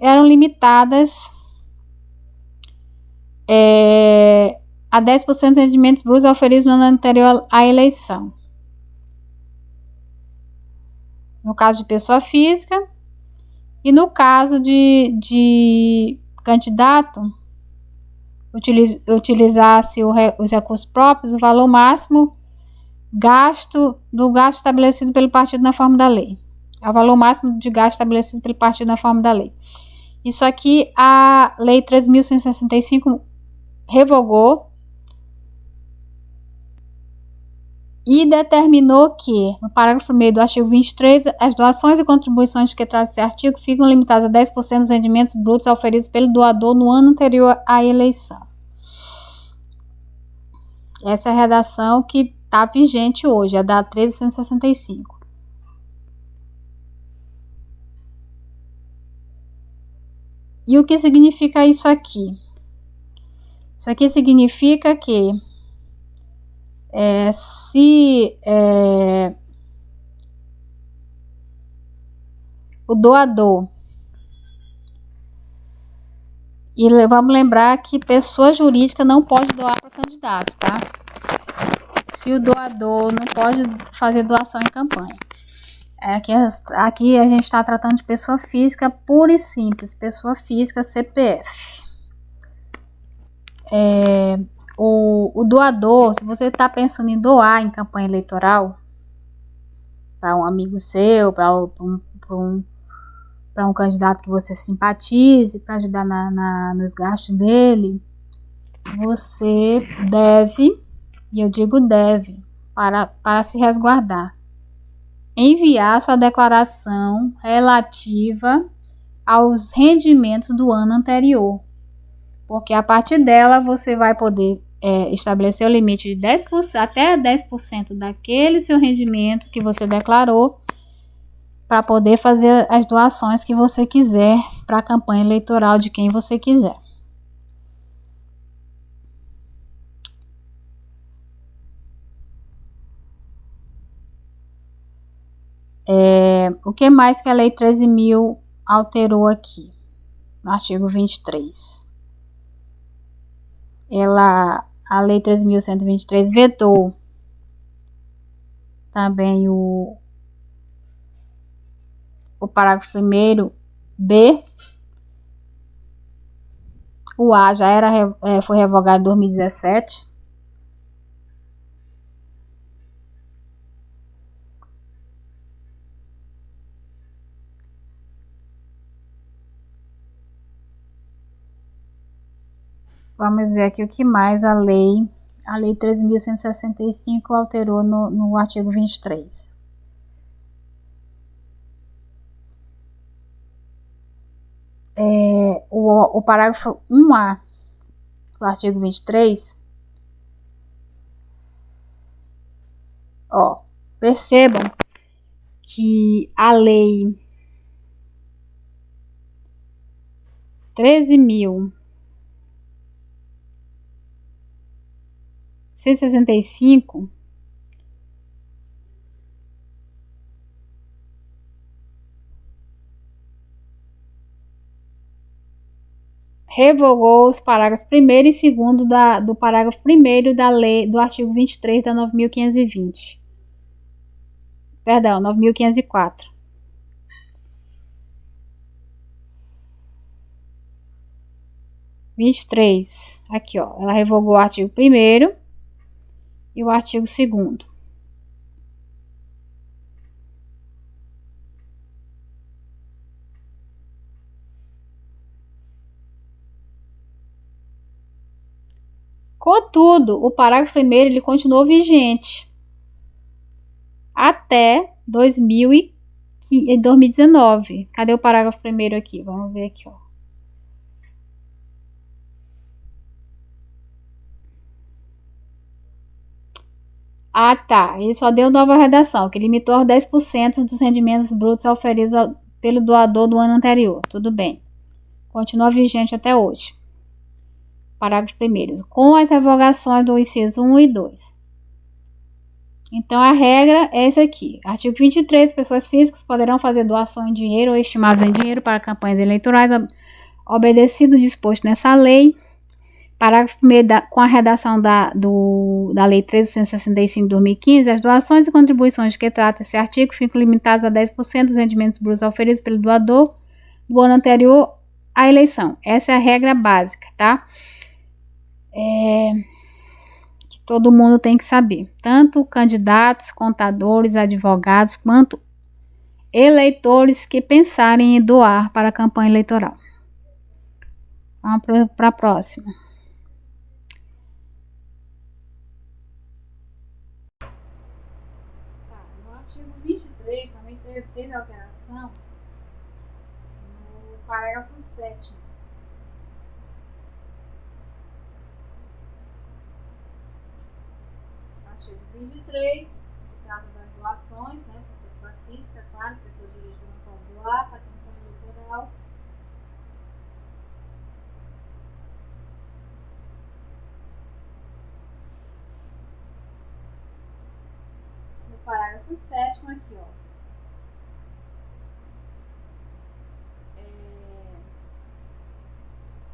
eram limitadas a 10% dos rendimentos brutos oferidos no ano anterior à eleição. No caso de pessoa física e no caso de candidato, utilizasse os recursos próprios, o valor máximo do gasto estabelecido pelo partido na forma da lei. É o valor máximo de gasto estabelecido pelo partido na forma da lei. Isso aqui a Lei 3.165 revogou e determinou que, no parágrafo 1º do artigo 23, as doações e contribuições que traz esse artigo ficam limitadas a 10% dos rendimentos brutos auferidos pelo doador no ano anterior à eleição. Essa é a redação que está vigente hoje, a da 1365. E o que significa isso aqui? Isso aqui significa que se o doador, e vamos lembrar que pessoa jurídica não pode doar para candidato, tá? Se o doador não pode fazer doação em campanha. Aqui a gente está tratando de pessoa física pura e simples, pessoa física CPF. O doador, se você está pensando em doar em campanha eleitoral, para um amigo seu, para um candidato que você simpatize, para ajudar nos gastos dele, você deve, e eu digo deve, para se resguardar, enviar sua declaração relativa aos rendimentos do ano anterior, porque a partir dela você vai poder estabelecer o limite de 10%, até 10% daquele seu rendimento que você declarou, para poder fazer as doações que você quiser para a campanha eleitoral de quem você quiser. O que mais que a Lei 13.000 alterou aqui? No artigo 23. A Lei 13.123 vetou também o parágrafo 1º B. O A já foi revogado em 2017. Vamos ver aqui o que mais a Lei 13.165 alterou no artigo 23. O parágrafo 1A do artigo 23. Percebam que a Lei 13.165 revogou os parágrafos 1º e 2º do parágrafo 1º da lei do artigo 23 da 9.520. Perdão, 9.504. Aqui, ela revogou o artigo 1º e o artigo 2º. Contudo, o parágrafo 1º ele continuou vigente até 2019. Cadê o parágrafo 1º aqui? Vamos ver aqui, Ah, tá. Ele só deu nova redação, que limitou a 10% dos rendimentos brutos auferidos pelo doador do ano anterior. Tudo bem. Continua vigente até hoje. Parágrafo 1º. Com as revogações do inciso 1 e 2. Então, a regra é essa aqui. Artigo 23. Pessoas físicas poderão fazer doação em dinheiro ou estimados em dinheiro para campanhas eleitorais, obedecido o disposto nessa lei. Parágrafo 1º, com a redação da Lei 13.165 de 2015, as doações e contribuições de que trata esse artigo ficam limitadas a 10% dos rendimentos brutos auferidos pelo doador do ano anterior à eleição. Essa é a regra básica, tá? Que todo mundo tem que saber. Tanto candidatos, contadores, advogados, quanto eleitores que pensarem em doar para a campanha eleitoral. Vamos para a próxima. Tá, no artigo 23 também teve alteração no parágrafo 7º. Artigo 23, no caso das doações, né, para pessoa física, claro, pessoa jurídica não pode doar para campanha eleitoral. No parágrafo 7º aqui, ó.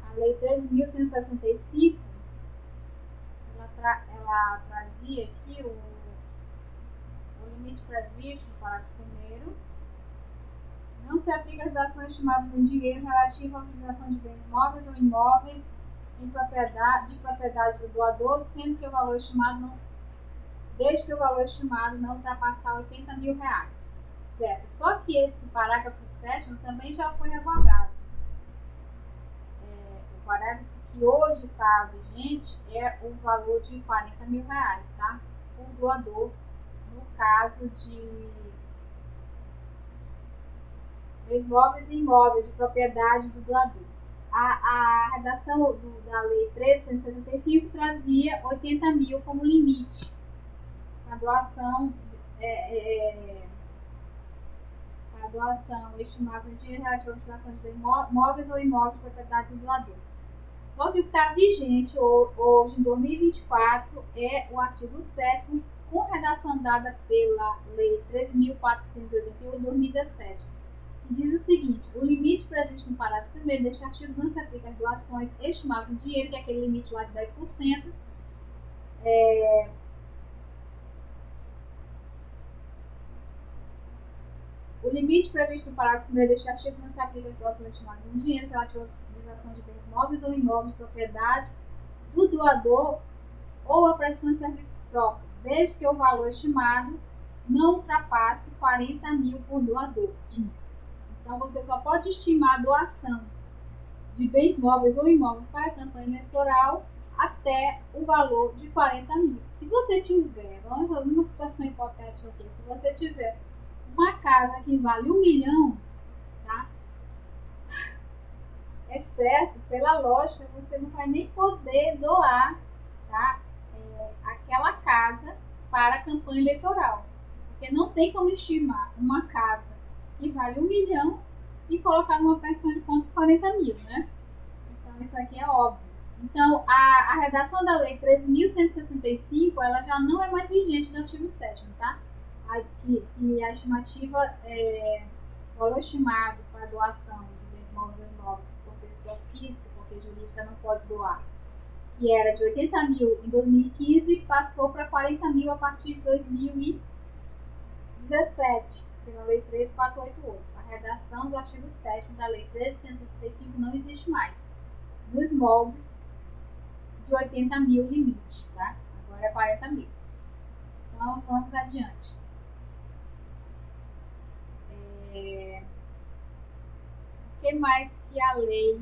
A Lei 13.165, ela trazia aqui o limite previsto no parágrafo 1º. Não se aplica às doações estimadas em dinheiro relativa à utilização de bens móveis ou imóveis de propriedade do doador, sendo que o valor estimado não, desde que o valor estimado não ultrapassar R$80 mil. Certo? Só que esse parágrafo 7º também já foi revogado. O parágrafo que hoje está vigente é o valor de R$40 mil, tá? Por doador, no caso de bens móveis e imóveis de propriedade do doador. A redação da Lei 13.175 trazia R$80 mil como limite para doação, para doação estimada em dinheiro relativa à utilização de bens móveis ou imóveis de propriedade do doador. Só que o que está vigente hoje, em 2024, é o artigo 7º, com redação dada pela Lei 13.481 de 2017, que diz o seguinte: o limite previsto no parágrafo 1º deste artigo não se aplica às doações estimadas em dinheiro, que é aquele limite lá de 10%. O limite previsto no parágrafo 1º deste artigo não se aplica às doações estimadas em dinheiro relativa à utilização de bens móveis ou imóveis de propriedade do doador ou a prestação de serviços próprios, desde que o valor estimado não ultrapasse R$40 mil por doador. Então, você só pode estimar a doação de bens móveis ou imóveis para a campanha eleitoral até o valor de R$40 mil. Se você tiver, vamos fazer uma situação hipotética aqui, se você tiver uma casa que vale R$1 milhão, tá? É certo, pela lógica, você não vai nem poder doar, tá? Aquela casa para a campanha eleitoral, porque não tem como estimar uma casa que vale R$1 milhão e colocar numa pensão de contas R$40 mil, né? Então isso aqui é óbvio. Então a redação da Lei 13.165 ela já não é mais vigente no artigo 7º, tá? Que a estimativa o valor estimado para doação de bens móveis ou imóveis por pessoa física, porque jurídica não pode doar, que era de R$80 mil em 2015, passou para R$40 mil a partir de 2017, pela Lei 13.488. A redação do artigo 7º da Lei 13.165 não existe mais, nos moldes de R$80 mil limite, tá? Agora é R$40 mil. Então, vamos adiante. O que mais que a Lei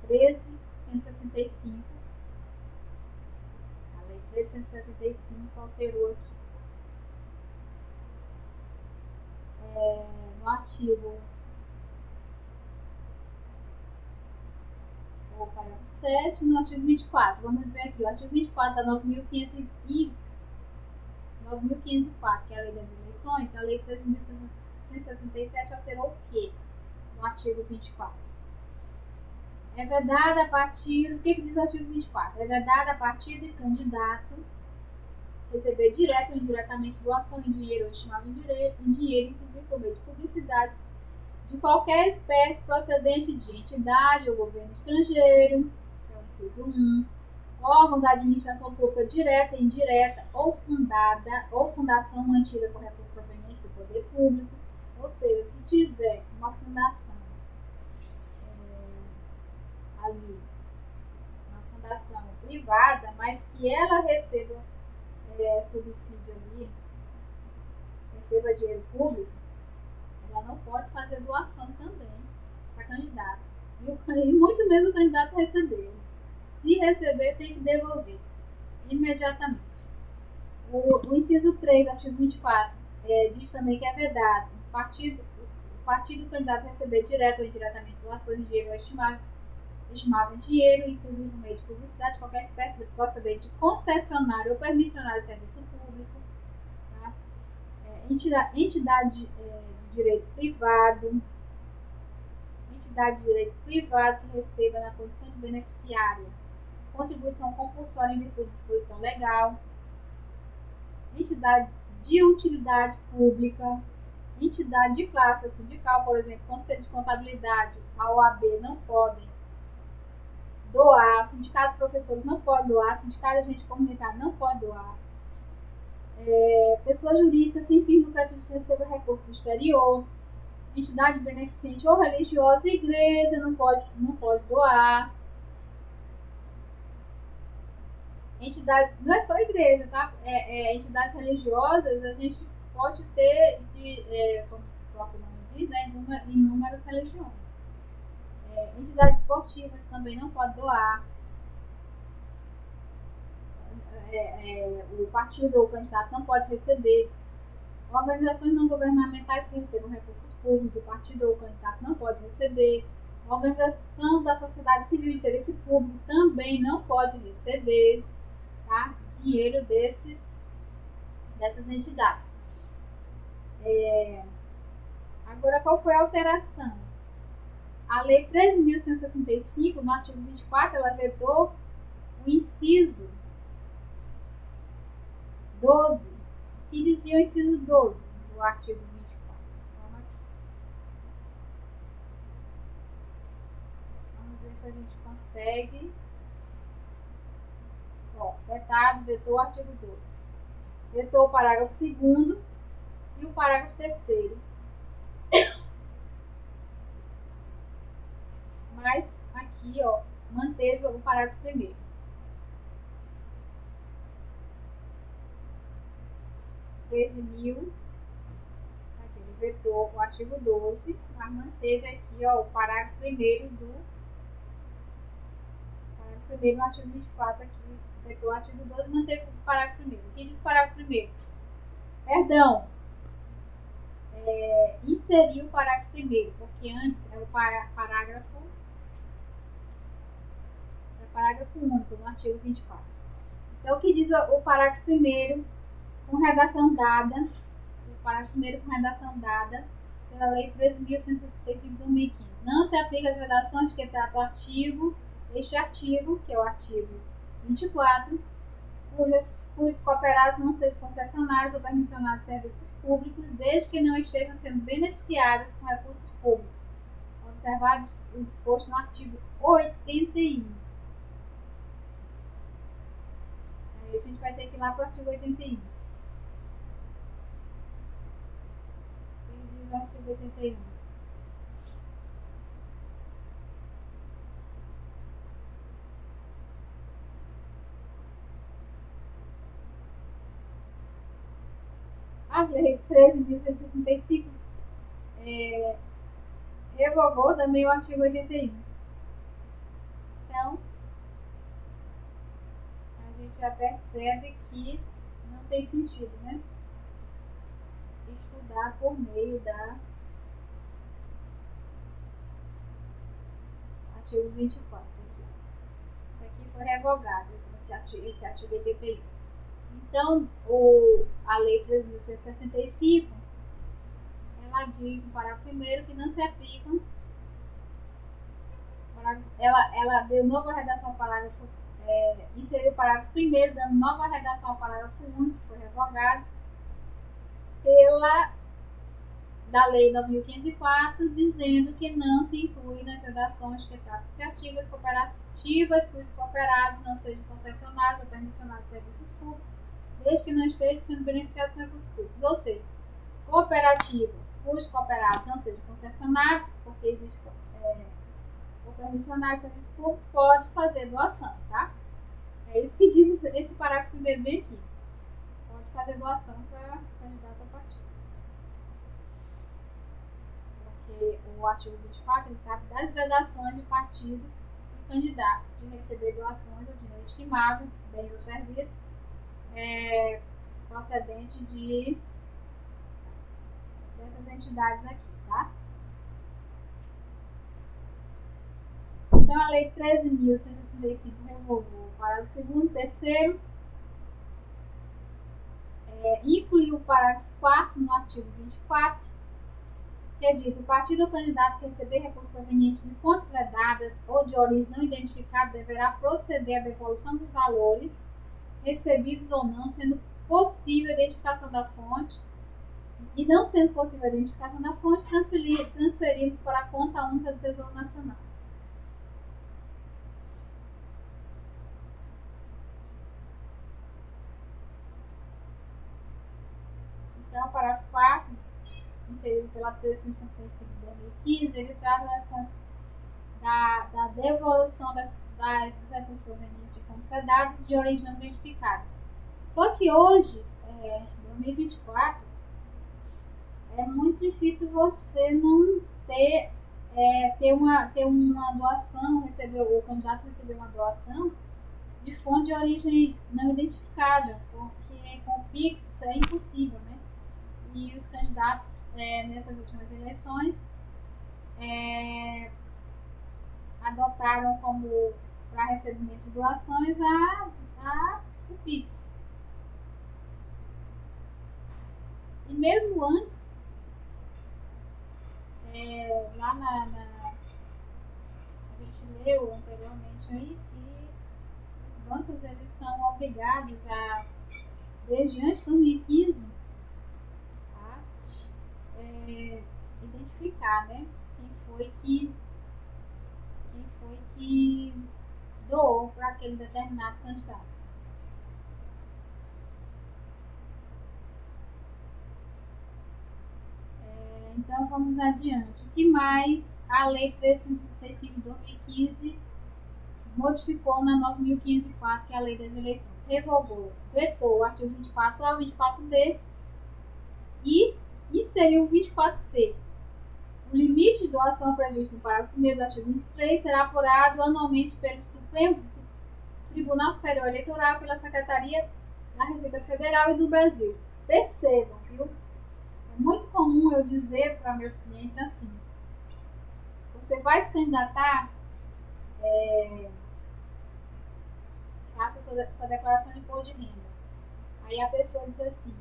13.165 alterou aqui? No artigo o parágrafo 7, no artigo 24. Vamos ver aqui, o artigo 24 da 9.504, que é a Lei das Eleições, a Lei 13.167 alterou o quê? No artigo 24. É vedada a partir... O que diz o artigo 24? É vedada a partir de candidato receber direto ou indiretamente doação em dinheiro ou estimado em dinheiro, inclusive por meio de publicidade, de qualquer espécie procedente de entidade ou governo estrangeiro, é o inciso 1, órgão da administração pública direta e indireta ou fundada ou fundação mantida com recursos provenientes do poder público. Ou seja, se tiver uma fundação ali, uma fundação privada, mas que ela receba subsídio ali, receba dinheiro público, ela não pode fazer doação também para candidato. E muito menos o candidato receber. Se receber, tem que devolver imediatamente. O inciso 3 do artigo 24 diz também que é vedado o partido candidato receber direto ou indiretamente doações de dinheiro estimável em dinheiro, inclusive por meio de publicidade, qualquer espécie de procedente de concessionário ou permissionário de serviço público, tá? Entidade de direito privado, que receba na condição de beneficiário contribuição compulsória em virtude de disposição legal, entidade de utilidade pública, entidade de classe sindical, por exemplo, Conselho de Contabilidade, a OAB não podem doar, sindicatos de professores não podem doar, sindicato de agente comunitário não pode doar, pessoa jurídica sem fins lucrativos que receba recurso do exterior, entidade beneficente ou religiosa, igreja não pode doar, entidade, não é só igreja, tá? Entidades religiosas a gente pode ter, como o próprio nome diz, né, inúmeras religiões. Entidades esportivas também não pode doar. O partido ou o candidato não pode receber. Organizações não governamentais que recebam recursos públicos, o partido ou o candidato não pode receber. A organização da sociedade civil de interesse público também não pode receber, tá? Dinheiro dessas entidades. Agora, qual foi a alteração? A Lei 13.165, no artigo 24, ela vedou o inciso 12, que dizia o inciso 12 do artigo 24. Vamos ver se a gente consegue. Vetado, vetou o artigo 12. Vetou o parágrafo 2º e o parágrafo 3º. Mas aqui, manteve o parágrafo 1º. 13.000, ele vetou o artigo 12, mas manteve aqui o parágrafo 1º do artigo 24, aqui vetou o artigo 12, manteve o parágrafo 1º. O que diz o parágrafo 1º? Perdão, inseriu o parágrafo 1º, porque antes era o parágrafo único no artigo 24. Então, o que diz o parágrafo 1º com redação dada, pela Lei 13.165 de 2015. Não se aplica às redações que trata este artigo, que é o artigo 24, cujos cooperados não sejam concessionários ou permissionários de serviços públicos, desde que não estejam sendo beneficiados com recursos públicos, observado o disposto no artigo 81. Aí a gente vai ter que ir lá para o artigo 81. Artigo 81. A Lei 13.165 revogou também o artigo 81. Então, a gente já percebe que não tem sentido, né? Estudar por meio da artigo 24. Isso aqui foi revogado, esse artigo 81. Então, a Lei 3.165, ela diz no parágrafo 1º que não se aplicam. Ela deu nova redação ao parágrafo, inseriu o parágrafo 1º, dando nova redação ao parágrafo 1, que foi revogado da Lei 9.504, dizendo que não se inclui nas redações que tratam esse artigo as cooperativas cujos cooperados não sejam concessionários ou permissionários de serviços públicos, desde que não estejam sendo beneficiados com recursos públicos. Ou seja, cooperativas cujos cooperados não sejam concessionários, porque existe ou permissionário de serviço público, pode fazer doação, tá? É isso que diz esse parágrafo 1º bem aqui. Pode fazer doação para candidato ao partido. porque o artigo 24 ele trata das vedações de partido e candidato de receber doações ou dinheiro estimável, bens ou serviços, procedente dessas entidades aqui, tá? Então, a Lei 13.165 revogou o parágrafo 2º, 3º, incluiu o parágrafo 4º no artigo 24, que diz: o partido ou candidato que receber recurso proveniente de fontes vedadas ou de origem não identificada deverá proceder à devolução dos valores recebidos ou não, sendo possível a identificação da fonte, e não sendo possível a identificação da fonte, transferidos para a conta única do Tesouro Nacional. Então, o parágrafo 4, inserido pela 1365 de 2015, ele trata das fontes da devolução dos recursos provenientes de fontes vedadas de origem não identificada. Só que hoje, 2024, é muito difícil você não ter uma doação, o candidato receber uma doação de fonte de origem não identificada, porque com o PIX é impossível, né? E os candidatos, nessas últimas eleições, adotaram como para recebimento de doações o PIX. E mesmo antes, lá a gente leu anteriormente aí que os bancos eles são obrigados a, desde antes de 2015, a identificar, né, quem foi que doou para aquele determinado candidato. Então vamos adiante. O que mais a Lei 1365 de 2015 modificou na 9.504, que é a Lei das Eleições? Revogou, vetou o artigo 24A ao 24B e inseriu o 24C. O limite de doação previsto no parágrafo 1º do artigo 23 será apurado anualmente pelo Supremo Tribunal Superior Eleitoral e pela Secretaria da Receita Federal e do Brasil. Percebam, viu? É muito comum eu dizer para meus clientes assim: você vai se candidatar, faça sua declaração de imposto de renda. Aí a pessoa diz assim,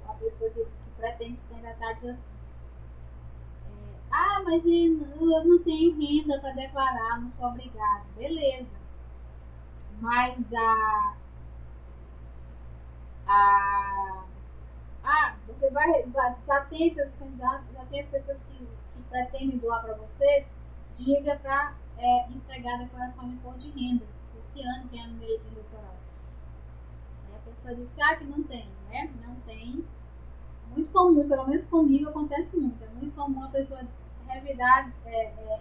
a pessoa que pretende se candidatar diz assim: mas eu não tenho renda para declarar, não sou obrigado. Beleza. Mas você já tem esses candidatos, já tem as pessoas que pretendem doar para você, diga para entregar a declaração de imposto de renda esse ano, que é ano eleitoral. Aí a pessoa diz que não tem, né? Não tem. Muito comum, pelo menos comigo acontece muito. É muito comum a pessoa revidar,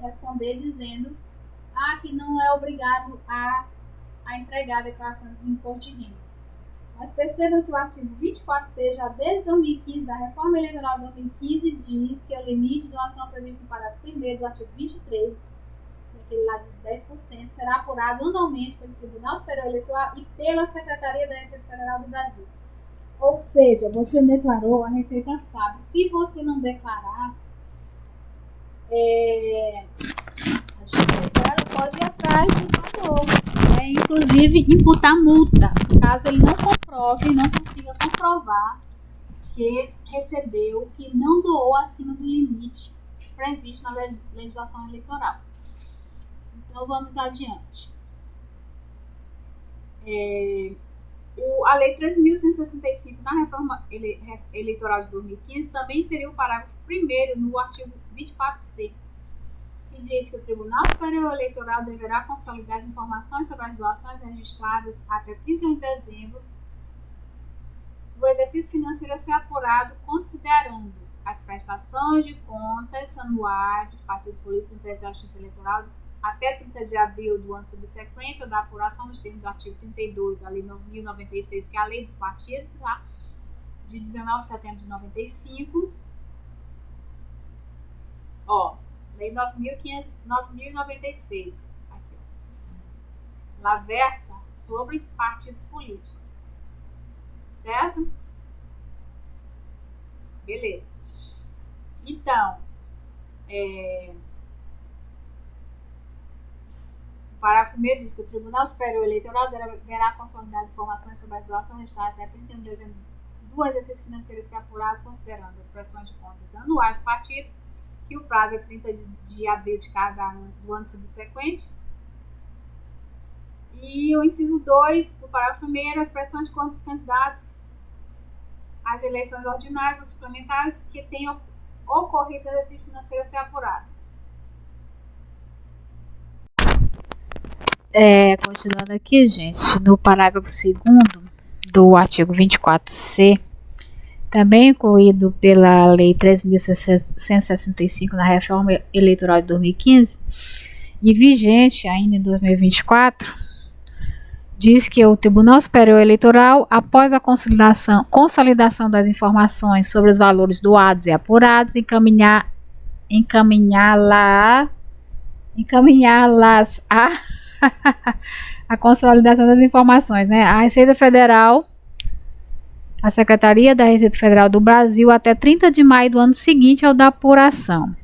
responder dizendo que não é obrigado a entregar a declaração de imposto de renda. Mas percebam que o artigo 24C, já desde 2015, da Reforma Eleitoral de 2015, diz que o limite de doação previsto no parágrafo 1º do artigo 23, aquele lá de 10%, será apurado anualmente pelo Tribunal Superior Eleitoral e pela Secretaria da Receita Federal do Brasil. Ou seja, você declarou, a Receita sabe. Se você não declarar, a Justiça pode ir atrás do valor, inclusive imputar multa, caso ele não comprove, não consiga comprovar que recebeu, que não doou acima do limite previsto na legislação eleitoral. Então vamos adiante. A Lei 13.165 na Reforma Eleitoral de 2015 também inseriu o parágrafo 1º no artigo 24C, que diz que o Tribunal Superior Eleitoral deverá consolidar as informações sobre as doações registradas até 31 de dezembro do exercício financeiro a ser apurado, considerando as prestações de contas anuais dos partidos políticos entregues à Justiça Eleitoral até 30 de abril do ano subsequente, ou da apuração nos termos do artigo 32 da Lei 9.096, que é a Lei dos Partidos, tá? De 19 de setembro de 95. Ó, Lei 9.096. Aqui, ó. Ela versa sobre partidos políticos. Certo? Beleza. Então, o parágrafo 1º diz que o Tribunal Superior Eleitoral deverá consolidar informações sobre as doações do Estado até 31 de dezembro do exercício financeiro ser apurado, considerando as prestações de contas anuais dos partidos, que o prazo é 30 de abril de cada ano do ano subsequente. E o inciso 2 do parágrafo 1º, as prestações de contas dos candidatos às eleições ordinárias ou suplementares que tenham ocorrido no exercício financeiro a ser apurado. Continuando aqui, gente, no parágrafo 2º do artigo 24C, também incluído pela Lei 3.165 na Reforma Eleitoral de 2015 e vigente ainda em 2024, diz que o Tribunal Superior Eleitoral, após a consolidação das informações sobre os valores doados e apurados, encaminhá-las a consolidação das informações, né? A Receita Federal, a Secretaria da Receita Federal do Brasil, até 30 de maio do ano seguinte ao da apuração.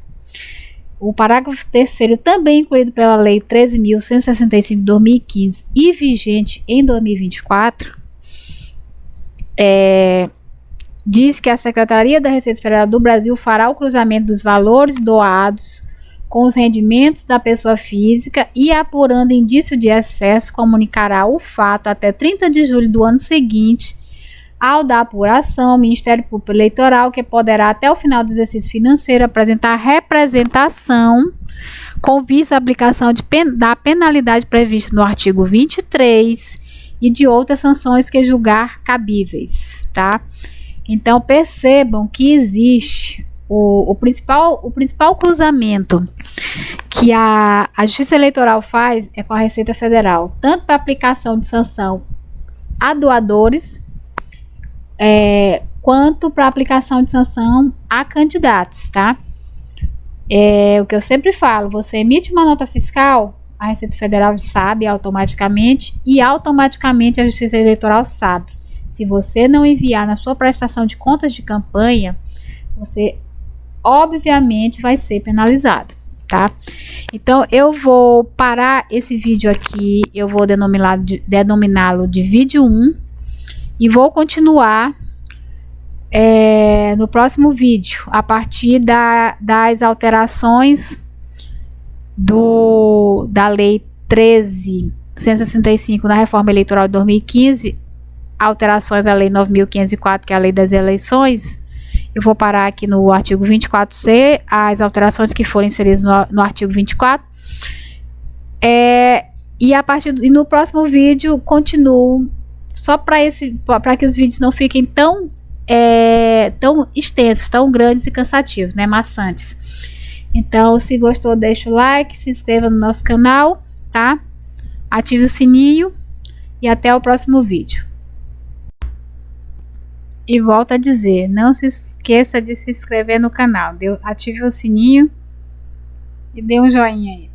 O parágrafo 3º, também incluído pela Lei 13.165 de 2015 e vigente em 2024, diz que a Secretaria da Receita Federal do Brasil fará o cruzamento dos valores doados com os rendimentos da pessoa física e, apurando indício de excesso, comunicará o fato até 30 de julho do ano seguinte ao da apuração ao Ministério Público Eleitoral, que poderá até o final do exercício financeiro apresentar representação com vista à aplicação da penalidade prevista no artigo 23 e de outras sanções que julgar cabíveis, tá? Então percebam que existe o principal cruzamento que a Justiça Eleitoral faz é com a Receita Federal, tanto para aplicação de sanção a doadores, quanto para aplicação de sanção a candidatos, tá? O que eu sempre falo, você emite uma nota fiscal, a Receita Federal sabe automaticamente e automaticamente a Justiça Eleitoral sabe. Se você não enviar na sua prestação de contas de campanha, você obviamente vai ser penalizado, tá? Então eu vou parar esse vídeo aqui, eu vou denominá-lo de vídeo 1 e vou continuar no próximo vídeo, a partir das alterações da Lei 13.165 na Reforma Eleitoral de 2015, alterações à Lei 9.504, que é a Lei das Eleições. Eu vou parar aqui no artigo 24C, as alterações que forem inseridas no artigo 24. E no próximo vídeo, continuo, só para que os vídeos não fiquem tão extensos, tão grandes e cansativos, né, maçantes. Então, se gostou, deixa o like, se inscreva no nosso canal, tá? Ative o sininho e até o próximo vídeo. E volto a dizer, não se esqueça de se inscrever no canal, ative o sininho e dê um joinha aí.